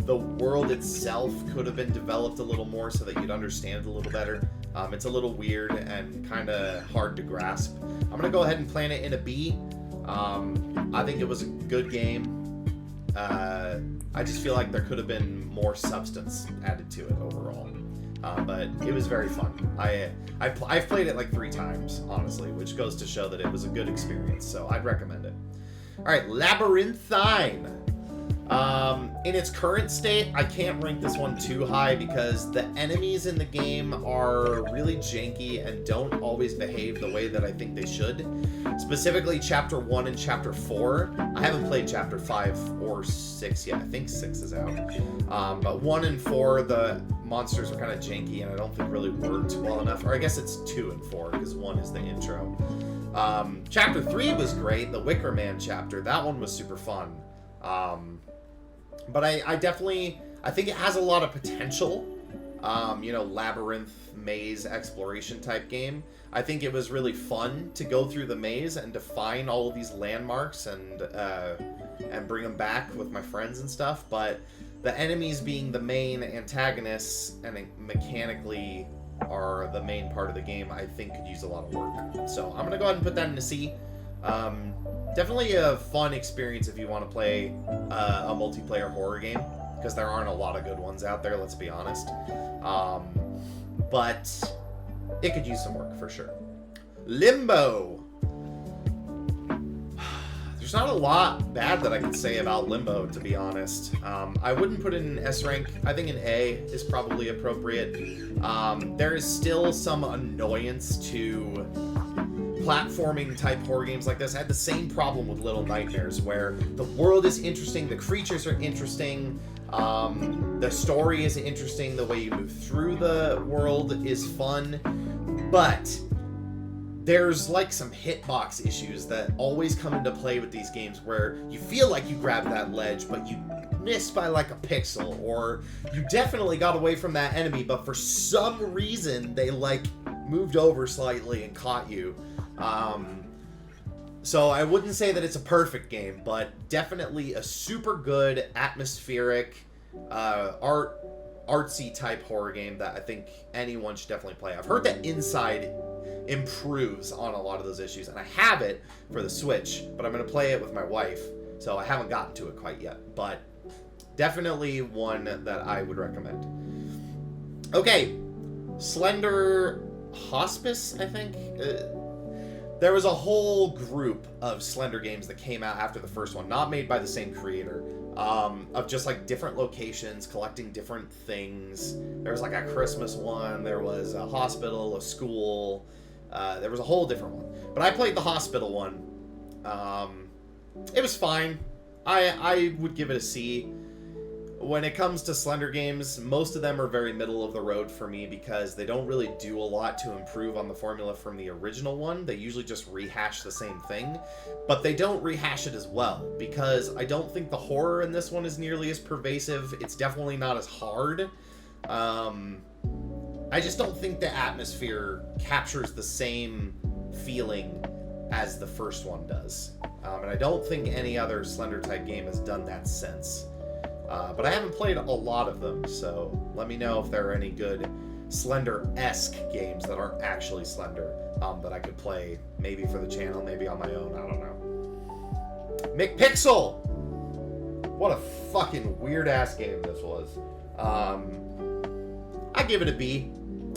the world itself could have been developed a little more so that you'd understand it a little better. It's a little weird and kind of hard to grasp. I'm going to go ahead and plant it in a B. I think it was a good game. I just feel like there could have been more substance added to it overall. But it was very fun. I've played it like 3 times, honestly, which goes to show that it was a good experience, so I'd recommend it. Alright, Labyrinthine. In its current state, I can't rank this one too high because the enemies in the game are really janky and don't always behave the way that I think they should. Specifically, Chapter 1 and Chapter 4. I haven't played Chapter 5 or 6 yet. I think 6 is out. But 1 and 4, the monsters are kind of janky and I don't think really worked well enough. Or I guess it's 2 and 4 because 1 is the intro. Chapter 3 was great, the Wicker Man chapter. That one was super fun. But I think it has a lot of potential. labyrinth maze exploration type game. I think it was really fun to go through the maze and to find all of these landmarks and bring them back with my friends and stuff. But the enemies being the main antagonists and mechanically are the main part of the game, I think could use a lot of work. So I'm gonna go ahead and put that in a C. Definitely a fun experience if you want to play a multiplayer horror game, because there aren't a lot of good ones out there, let's be honest. But it could use some work for sure. Limbo. There's not a lot bad that I can say about Limbo, to be honest. I wouldn't put it in S rank. I think an A is probably appropriate. There is still some annoyance to platforming type horror games like this. I had the same problem with Little Nightmares, where the world is interesting, the creatures are interesting, the story is interesting, the way you move through the world is fun, but there's like some hitbox issues that always come into play with these games, where you feel like you grabbed that ledge, but you missed by like a pixel, or you definitely got away from that enemy, but for some reason they like moved over slightly and caught you. So I wouldn't say that it's a perfect game, but definitely a super good atmospheric, artsy type horror game that I think anyone should definitely play. I've heard that Inside improves on a lot of those issues, and I have it for the Switch, but I'm going to play it with my wife, so I haven't gotten to it quite yet, but definitely one that I would recommend. Okay, Slender Hospice, I think? There was a whole group of Slender games that came out after the first one, not made by the same creator, of just like different locations, collecting different things. There was like a Christmas one, there was a hospital, a school, there was a whole different one. But I played the hospital one. It was fine. I would give it a C. When it comes to Slender games, most of them are very middle of the road for me, because they don't really do a lot to improve on the formula from the original one. They usually just rehash the same thing, but they don't rehash it as well, because I don't think the horror in this one is nearly as pervasive. It's definitely not as hard. I just don't think the atmosphere captures the same feeling as the first one does. And I don't think any other Slender type game has done that since. But I haven't played a lot of them, so let me know if there are any good Slender-esque games that aren't actually Slender, that I could play, maybe for the channel, maybe on my own, I don't know. McPixel! What a fucking weird-ass game this was. I give it a B.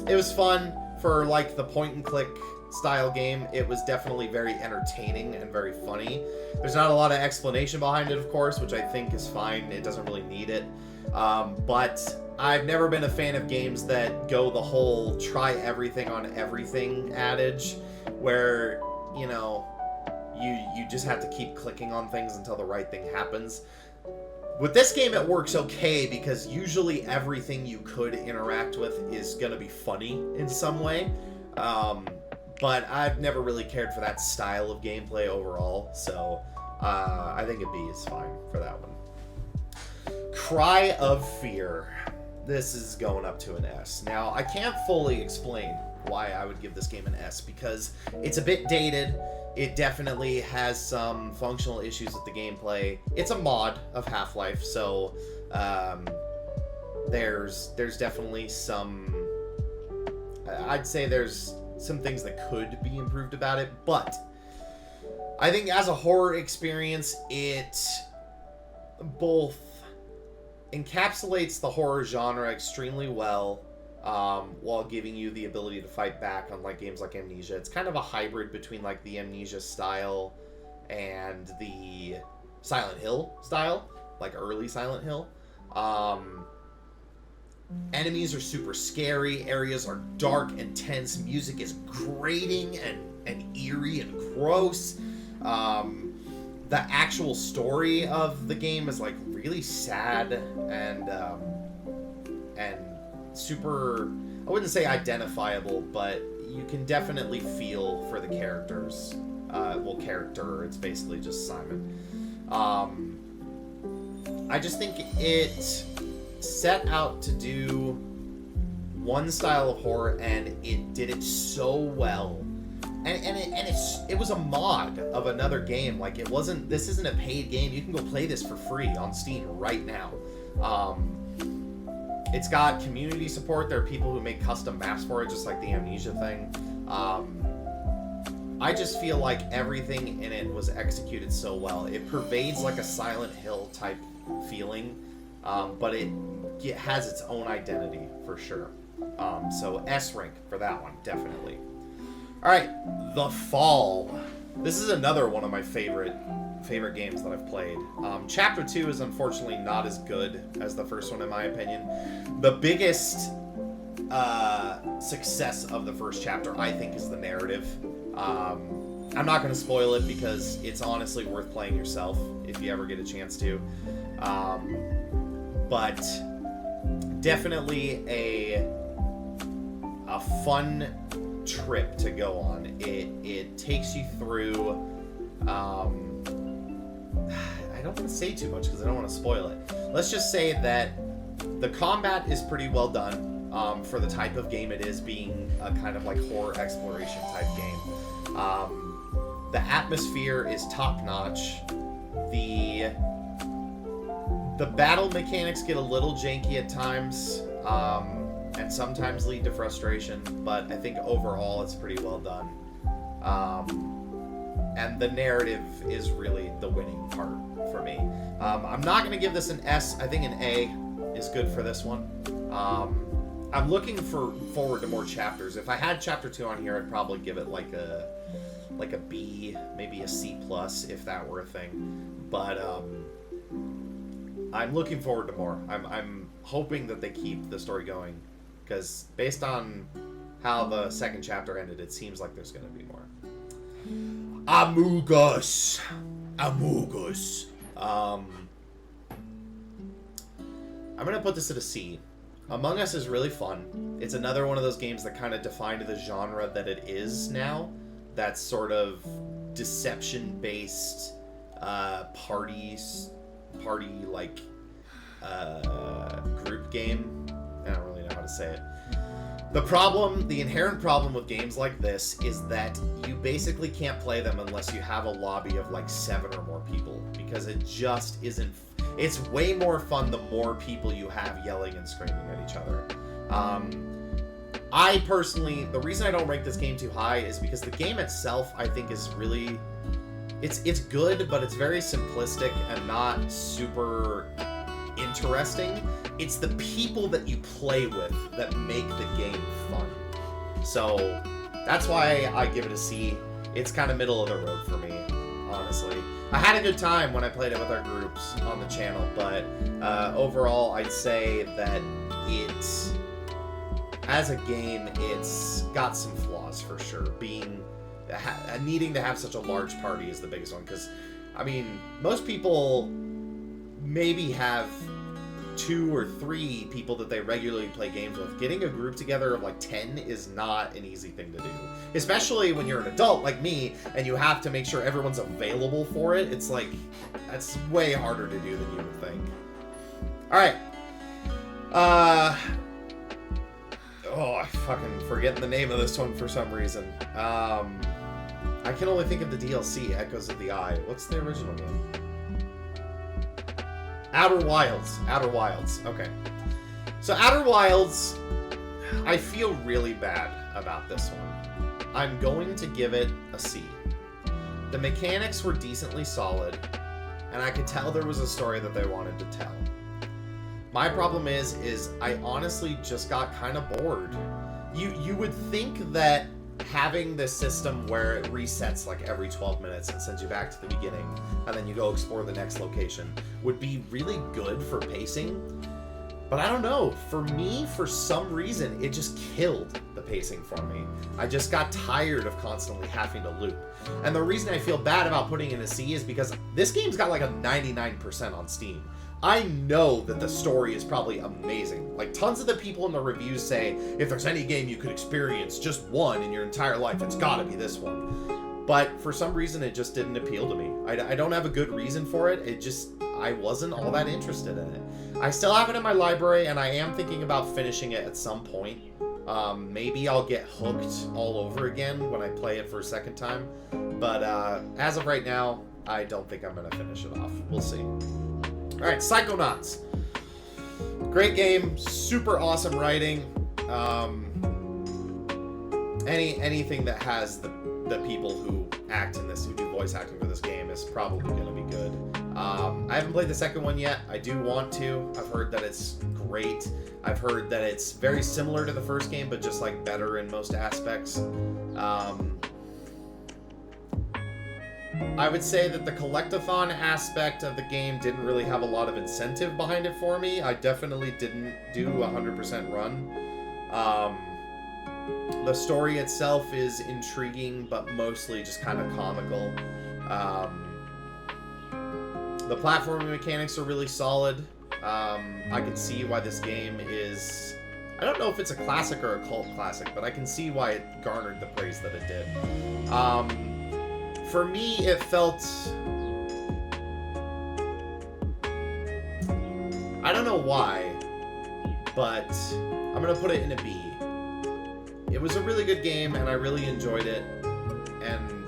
It was fun for, like, the point-and-click style game. It was definitely very entertaining and very funny. There's not a lot of explanation behind it, of course, which I think is fine. It doesn't really need it. But I've never been a fan of games that go the whole try everything on everything adage, where, you know, you just have to keep clicking on things until the right thing happens. With this game, it works okay, because usually everything you could interact with is going to be funny in some way. But I've never really cared for that style of gameplay overall, so I think a B is fine for that one. Cry of Fear. This is going up to an S. Now, I can't fully explain why I would give this game an S, because it's a bit dated. It definitely has some functional issues with the gameplay. It's a mod of Half-Life, so there's definitely some... I'd say there's some things that could be improved about it, but I think as a horror experience, it both encapsulates the horror genre extremely well, while giving you the ability to fight back, unlike games like Amnesia. It's kind of a hybrid between like the Amnesia style and the Silent Hill style, like early Silent Hill. Enemies are super scary, areas are dark and tense, music is grating and eerie and gross. The actual story of the game is like really sad and super, I wouldn't say identifiable, but you can definitely feel for the characters. Well, character, it's basically just Simon. I just think it set out to do one style of horror, and it did it so well. It was a mod of another game. Like, this isn't a paid game. You can go play this for free on Steam right now. It's got community support. There are people who make custom maps for it, just like the Amnesia thing. I just feel like everything in it was executed so well. It pervades like a Silent Hill type feeling, but it has its own identity for sure. So S rank for that one, definitely. All right, The Fall. This is another one of my favorite games that I've played. Chapter 2 is unfortunately not as good as the first one, in my opinion. The biggest success of the first chapter, I think, is the narrative. I'm not going to spoil it because it's honestly worth playing yourself if you ever get a chance to. But definitely a fun trip to go on. It takes you through. I don't want to say too much because I don't want to spoil it. Let's just say that the combat is pretty well done for the type of game it is, being a kind of like horror exploration type game. The atmosphere is top notch. The battle mechanics get a little janky at times, and sometimes lead to frustration, but I think overall it's pretty well done. And the narrative is really the winning part for me. I'm not going to give this an S. I think an A is good for this one. I'm looking forward to more chapters. If I had chapter 2 on here, I'd probably give it like a B, maybe a C+, if that were a thing. But I'm looking forward to more. I'm hoping that they keep the story going, because based on how the second chapter ended, it seems like there's going to be more. Amogus. I'm going to put this at a C. Among Us is really fun. It's another one of those games that kind of defined the genre that it is now. That sort of deception-based party like group game. I don't really know how to say it. The inherent problem with games like this is that you basically can't play them unless you have a lobby of like 7 or more people, because it just isn't. It's way more fun the more people you have yelling and screaming at each other. I personally, the reason I don't rank this game too high is because the game itself, I think, is really, it's good, but it's very simplistic and not super interesting. It's the people that you play with that make the game fun. So that's why I give it a C. It's kind of middle of the road for me, honestly. I had a good time when I played it with our groups on the channel, but overall I'd say that as a game, it's got some flaws for sure. Needing to have such a large party is the biggest one, because, I mean, most people maybe have 2 or 3 people that they regularly play games with. Getting a group together of like 10 is not an easy thing to do, especially when you're an adult like me and you have to make sure everyone's available for it. It's like, that's way harder to do than you would think. All right. I fucking forget the name of this one for some reason. I can only think of the DLC, Echoes of the Eye. What's the original game? Outer Wilds. Okay. So Outer Wilds, I feel really bad about this one. I'm going to give it a C. The mechanics were decently solid, and I could tell there was a story that they wanted to tell. My problem is I honestly just got kind of bored. You would think that having this system where it resets like every 12 minutes and sends you back to the beginning, and then you go explore the next location, would be really good for pacing. But I don't know. For me, for some reason, it just killed the pacing for me. I just got tired of constantly having to loop. And the reason I feel bad about putting it in a C is because this game's got like a 99% on Steam. I know that the story is probably amazing. Like, tons of the people in the reviews say, if there's any game you could experience just one in your entire life, it's gotta be this one. But for some reason, it just didn't appeal to me. I don't have a good reason for it. I wasn't all that interested in it. I still have it in my library, and I am thinking about finishing it at some point. Maybe I'll get hooked all over again when I play it for a second time. But as of right now, I don't think I'm going to finish it off. We'll see. Alright, Psychonauts. Great game. Super awesome writing. Anything that has the people who act in this, who do voice acting for this game, is probably going to be good. I haven't played the second one yet. I do want to. I've heard that it's great. I've heard that it's very similar to the first game, but just like better in most aspects. I would say that the collectathon aspect of the game didn't really have a lot of incentive behind it for me. I definitely didn't do 100% run. The story itself is intriguing, but mostly just kind of comical. The platforming mechanics are really solid. I can see why this game is... I don't know if it's a classic or a cult classic, but I can see why it garnered the praise that it did. For me, it felt... I don't know why, but I'm going to put it in a B. It was a really good game, and I really enjoyed it, and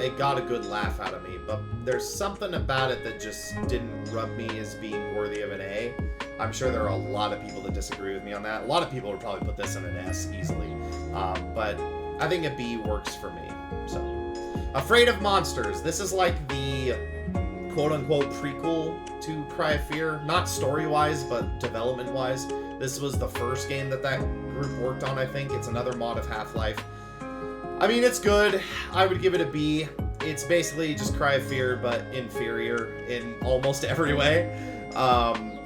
it got a good laugh out of me, but there's something about it that just didn't rub me as being worthy of an A. I'm sure there are a lot of people that disagree with me on that. A lot of people would probably put this in an S easily, but I think a B works for me. So, Afraid of Monsters. This is like the quote-unquote prequel to Cry of Fear, not story-wise, but development-wise. This was the first game that group worked on, I think. It's another mod of Half-Life. I mean, it's good. I would give it a B. It's basically just Cry of Fear, but inferior in almost every way.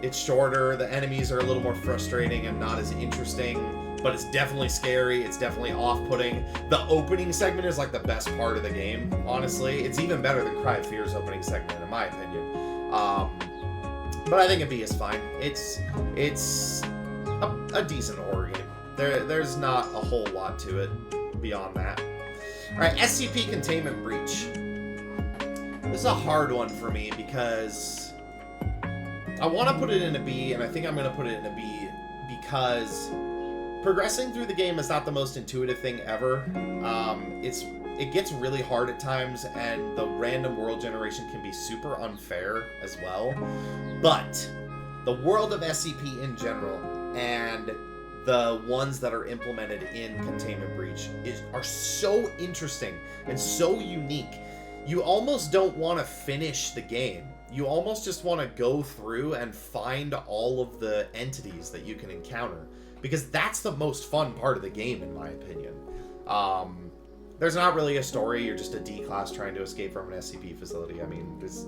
It's shorter. The enemies are a little more frustrating and not as interesting, but it's definitely scary. It's definitely off-putting. The opening segment is like the best part of the game, honestly. It's even better than Cry of Fear's opening segment, in my opinion. But I think a B is fine. It's a decent horror game. There's not a whole lot to it beyond that. Alright, SCP Containment Breach. This is a hard one for me because I want to put it in a B, and I think I'm going to put it in a B because progressing through the game is not the most intuitive thing ever. It gets really hard at times, and the random world generation can be super unfair as well. But the world of SCP in general, and the ones that are implemented in Containment Breach are so interesting and so unique. You almost don't want to finish the game. You almost just want to go through and find all of the entities that you can encounter, because that's the most fun part of the game, in my opinion. There's not really a story. You're just a D-class trying to escape from an SCP facility. I mean, there's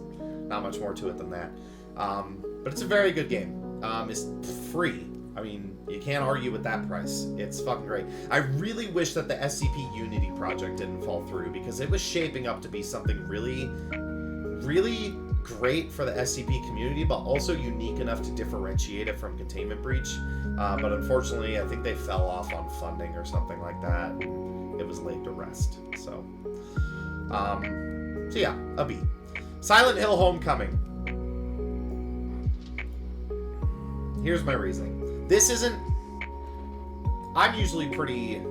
not much more to it than that. But it's a very good game. It's free. I mean, you can't argue with that price. It's fucking great. I really wish that the SCP Unity project didn't fall through, because it was shaping up to be something really, really great for the SCP community, but also unique enough to differentiate it from Containment Breach. But unfortunately, I think they fell off on funding or something like that. It was laid to rest. So yeah, a B. Silent Hill Homecoming. Here's my reasoning. This isn't... I'm usually pretty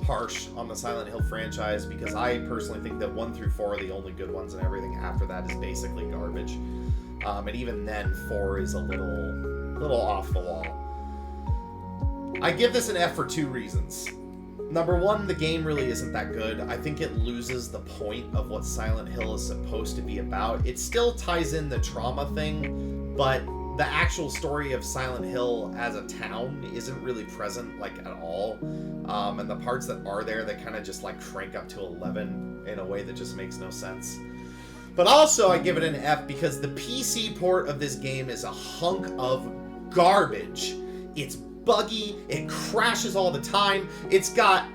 harsh on the Silent Hill franchise because I personally think that 1 through 4 are the only good ones, and everything after that is basically garbage. And even then, 4 is a little off the wall. I give this an F for 2 reasons. Number 1, the game really isn't that good. I think it loses the point of what Silent Hill is supposed to be about. It still ties in the trauma thing, but the actual story of Silent Hill as a town isn't really present, like, at all. And the parts that are there, they kind of just, like, crank up to 11 in a way that just makes no sense. But also, I give it an F because the PC port of this game is a hunk of garbage. It's buggy, it crashes all the time, it's got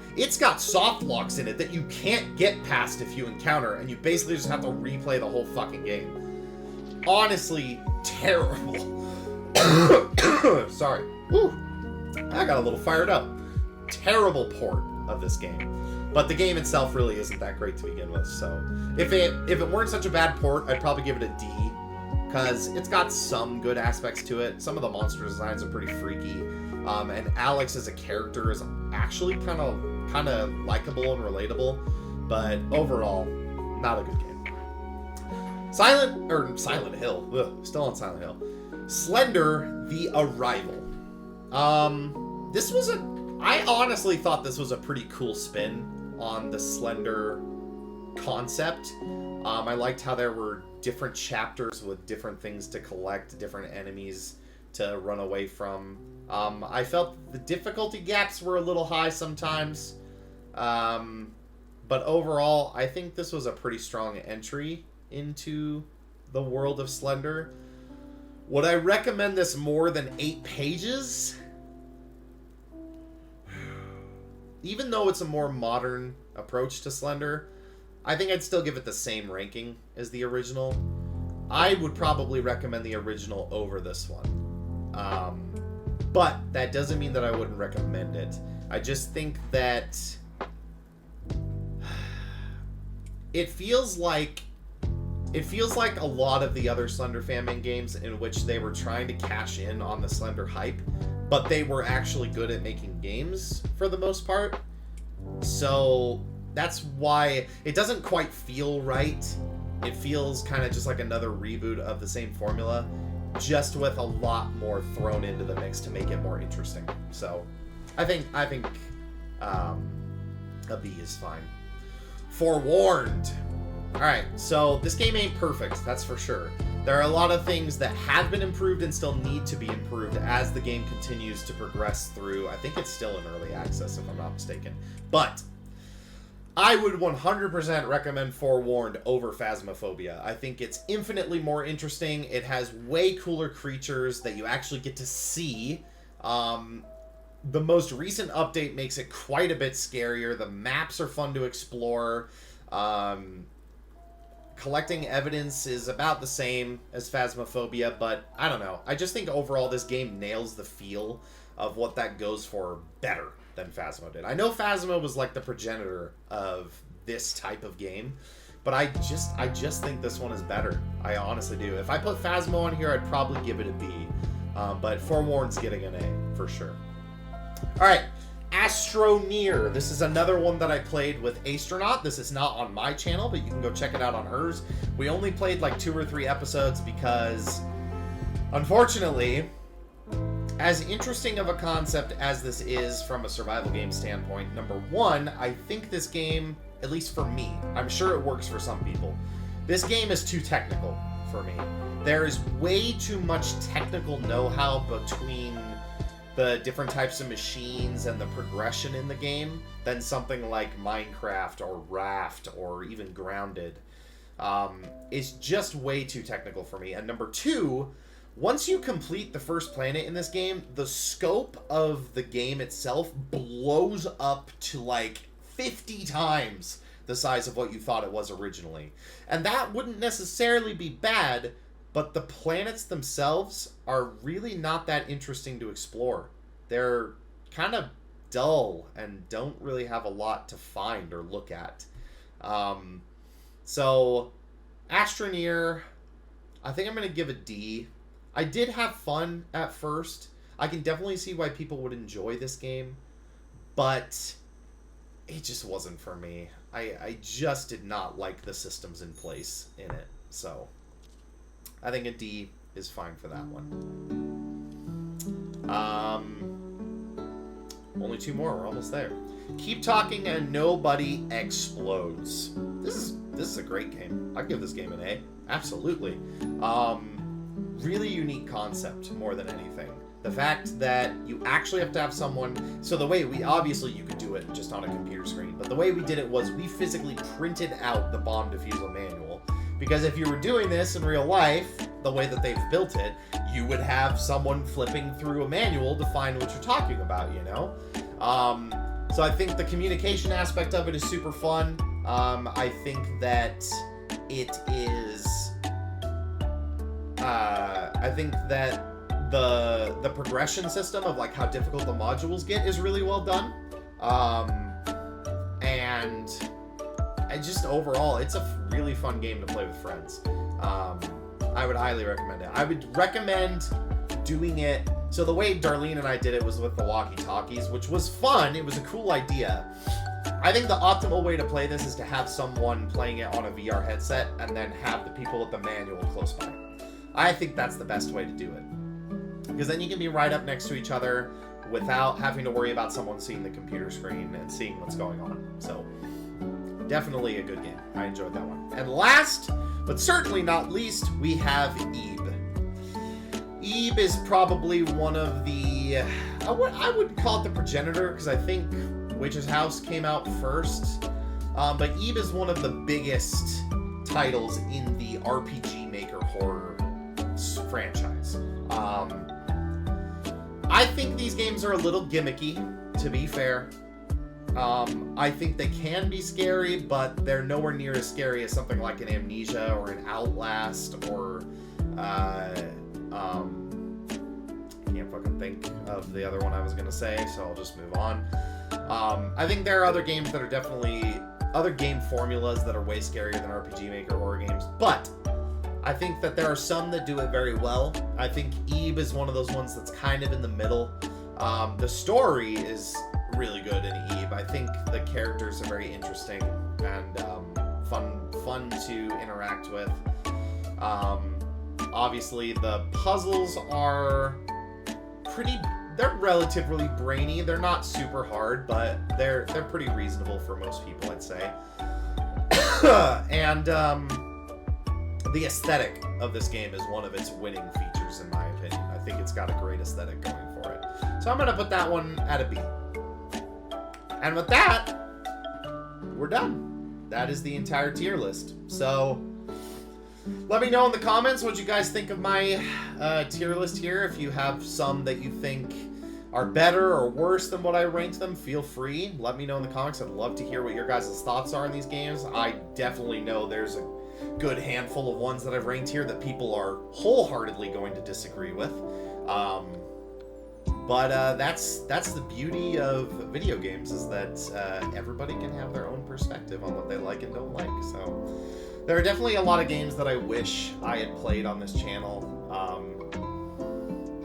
soft locks in it that you can't get past if you encounter, and you basically just have to replay the whole fucking game. Honestly, terrible. Sorry. Woo. I got a little fired up. Terrible port of this game. But the game itself really isn't that great to begin with. So if it weren't such a bad port, I'd probably give it a D, because it's got some good aspects to it. Some of the monster designs are pretty freaky, and Alex as a character is actually kind of likable and relatable. But overall, not a good game. Silent Hill. Ugh, still on Silent Hill. Slender: The Arrival. I honestly thought this was a pretty cool spin on the Slender concept. I liked how there were different chapters with different things to collect, different enemies to run away from. I felt the difficulty gaps were a little high sometimes. But overall, I think this was a pretty strong entry into the world of Slender. Would I recommend this more than 8 pages? Even though it's a more modern approach to Slender, I think I'd still give it the same ranking as the original. I would probably recommend the original over this one. But that doesn't mean that I wouldn't recommend it. I just think that it feels like a lot of the other Slender fan-made games in which they were trying to cash in on the Slender hype, but they were actually good at making games for the most part. So that's why it doesn't quite feel right. It feels kind of just like another reboot of the same formula, just with a lot more thrown into the mix to make it more interesting. So I think a B is fine. Forewarned. Alright, so this game ain't perfect, that's for sure. There are a lot of things that have been improved and still need to be improved as the game continues to progress through. I think it's still in early access, if I'm not mistaken. But I would 100% recommend Forewarned over Phasmophobia. I think it's infinitely more interesting. It has way cooler creatures that you actually get to see. The most recent update makes it quite a bit scarier. The maps are fun to explore. Collecting evidence is about the same as Phasmophobia, but I don't know. I just think overall this game nails the feel of what that goes for better than Phasmo did. I know Phasmo was like the progenitor of this type of game, but I just think this one is better. I honestly do. If I put Phasmo on here, I'd probably give it a B, but Forewarned's getting an A for sure. All right. Astroneer. This is another one that I played with Astronaut. This is not on my channel, but you can go check it out on hers. We only played like 2 or 3 episodes because, unfortunately, as interesting of a concept as this is from a survival game standpoint, number one, I think this game, at least for me, I'm sure it works for some people, this game is too technical for me. There is way too much technical know-how between the different types of machines and the progression in the game than something like Minecraft or Raft or even Grounded. It's just way too technical for me. And number two, once you complete the first planet in this game, the scope of the game itself blows up to like 50 times the size of what you thought it was originally. And that wouldn't necessarily be bad, but the planets themselves are really not that interesting to explore. They're kind of dull and don't really have a lot to find or look at. So, Astroneer, I think I'm going to give a D. I did have fun at first. I can definitely see why people would enjoy this game, but it just wasn't for me. I just did not like the systems in place in it. So, I think a D is fine for that one. Only 2 more. We're almost there. Keep Talking and Nobody Explodes. This is a great game. I'd give this game an A. Absolutely. Really unique concept more than anything. The fact that you actually have to have someone... So the way obviously you could do it just on a computer screen, but the way we did it was we physically printed out the bomb defusal manual. Because if you were doing this in real life, the way that they've built it, you would have someone flipping through a manual to find what you're talking about, you know? So I think the communication aspect of it is super fun. I think that it is... I think that the progression system of like how difficult the modules get is really well done. And and overall, it's a really fun game to play with friends. I would highly recommend it. I would recommend doing it. So the way Darlene and I did it was with the walkie-talkies, which was fun. It was a cool idea. I think the optimal way to play this is to have someone playing it on a VR headset and then have the people with the manual close by. I think that's the best way to do it. Because then you can be right up next to each other without having to worry about someone seeing the computer screen and seeing what's going on. So, definitely a good game. I enjoyed that one. And last, but certainly not least, we have Ebe. Ebe is probably one of the... I would call it the progenitor, because I think Witch's House came out first. But Ebe is one of the biggest titles in the RPG Maker horror franchise. I think these games are a little gimmicky, to be fair. I think they can be scary, but they're nowhere near as scary as something like an Amnesia or an Outlast or can't fucking think of the other one I was gonna say, so I'll just move on. I think there are other games that are definitely other game formulas that are way scarier than RPG Maker horror games, but I think that there are some that do it very well. I think Ebe is one of those ones that's kind of in the middle. The story is really good in Ebe. I think the characters are very interesting and fun to interact with. Obviously, the puzzles are they're relatively brainy. They're not super hard, but they're pretty reasonable for most people, I'd say. And the aesthetic of this game is one of its winning features, in my opinion. I think it's got a great aesthetic going for it. So I'm going to put that one at a B. And with that, we're done. That is the entire tier list. So let me know in the comments what you guys think of my tier list here. If you have some that you think are better or worse than what I ranked them, feel free. Let me know in the comments. I'd love to hear what your guys' thoughts are on these games. I definitely know there's a good handful of ones that I've ranked here that people are wholeheartedly going to disagree with. But that's the beauty of video games, is that everybody can have their own perspective on what they like and don't like. So there are definitely a lot of games that I wish I had played on this channel.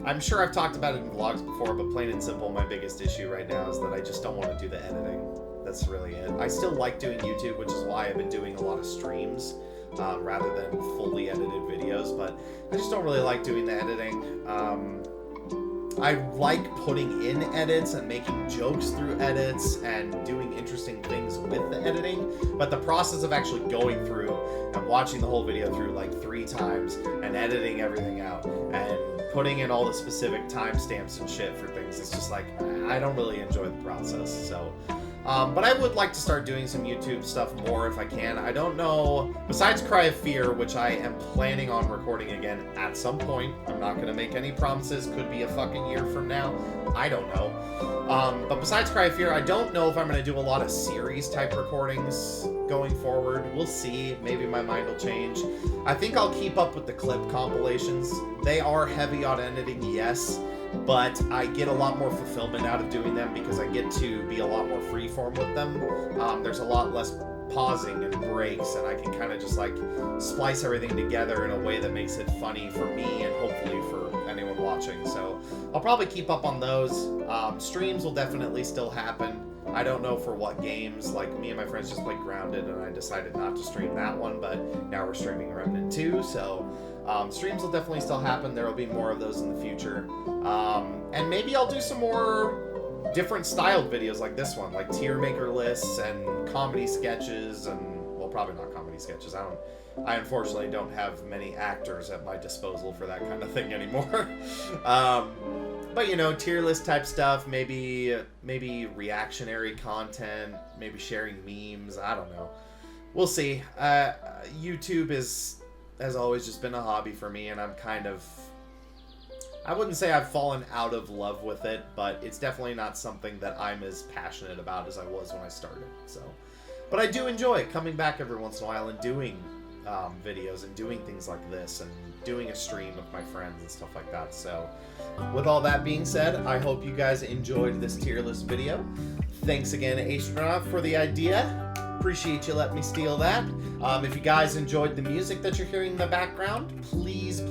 I'm sure I've talked about it in vlogs before, but plain and simple, my biggest issue right now is that I just don't want to do the editing. That's really it. I still like doing YouTube, which is why I've been doing a lot of streams rather than fully edited videos, but I just don't really like doing the editing. I like putting in edits and making jokes through edits and doing interesting things with the editing, but the process of actually going through and watching the whole video through like 3 times and editing everything out and putting in all the specific timestamps and shit for things, it's just like, I don't really enjoy the process. So but I would like to start doing some YouTube stuff more if I can. I don't know, besides Cry of Fear, which I am planning on recording again at some point. I'm not going to make any promises. Could be a fucking year from now. I don't know. But besides Cry of Fear, I don't know if I'm going to do a lot of series type recordings going forward. We'll see. Maybe my mind will change. I think I'll keep up with the clip compilations. They are heavy on editing, yes, but I get a lot more fulfillment out of doing them because I get to be a lot more freeform with them. There's a lot less pausing and breaks, and I can kind of just like splice everything together in a way that makes it funny for me and hopefully for anyone watching. So I'll probably keep up on those. Streams will definitely still happen. I don't know for what games. Like, me and my friends just played Grounded, and I decided not to stream that one, but now we're streaming Remnant 2, so streams will definitely still happen. There will be more of those in the future. And maybe I'll do some more different styled videos like this one, like tier maker lists and comedy sketches, and, well, probably not comedy sketches. I unfortunately don't have many actors at my disposal for that kind of thing anymore. But, you know, tier list type stuff, maybe reactionary content, maybe sharing memes, I don't know. We'll see. YouTube has always just been a hobby for me, and I'm kind of, I wouldn't say I've fallen out of love with it, but it's definitely not something that I'm as passionate about as I was when I started. So, but I do enjoy coming back every once in a while and doing videos and doing things like this and doing a stream with my friends and stuff like that. So with all that being said, I hope you guys enjoyed this tier list video. Thanks again, Astronaut, for the idea. Appreciate you letting me steal that. If you guys enjoyed the music that you're hearing in the background, please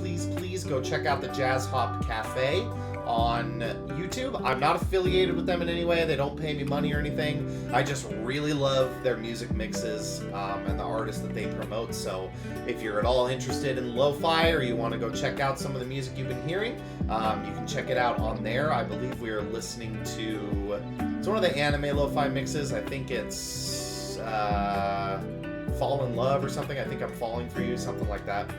go check out the Jazz Hop Cafe on YouTube. I'm not affiliated with them in any way. They don't pay me money or anything. I just really love their music mixes and the artists that they promote. So if you're at all interested in lo-fi or you want to go check out some of the music you've been hearing, you can check it out on there. I believe we are listening to, it's one of the anime lo-fi mixes. I think it's Fall in Love or something. I think I'm Falling for You, something like that.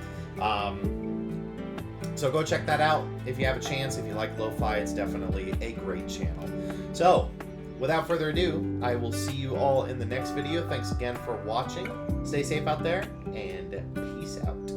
So go check that out if you have a chance. If you like lo-fi, it's definitely a great channel. So without further ado, I will see you all in the next video. Thanks again for watching. Stay safe out there, and peace out.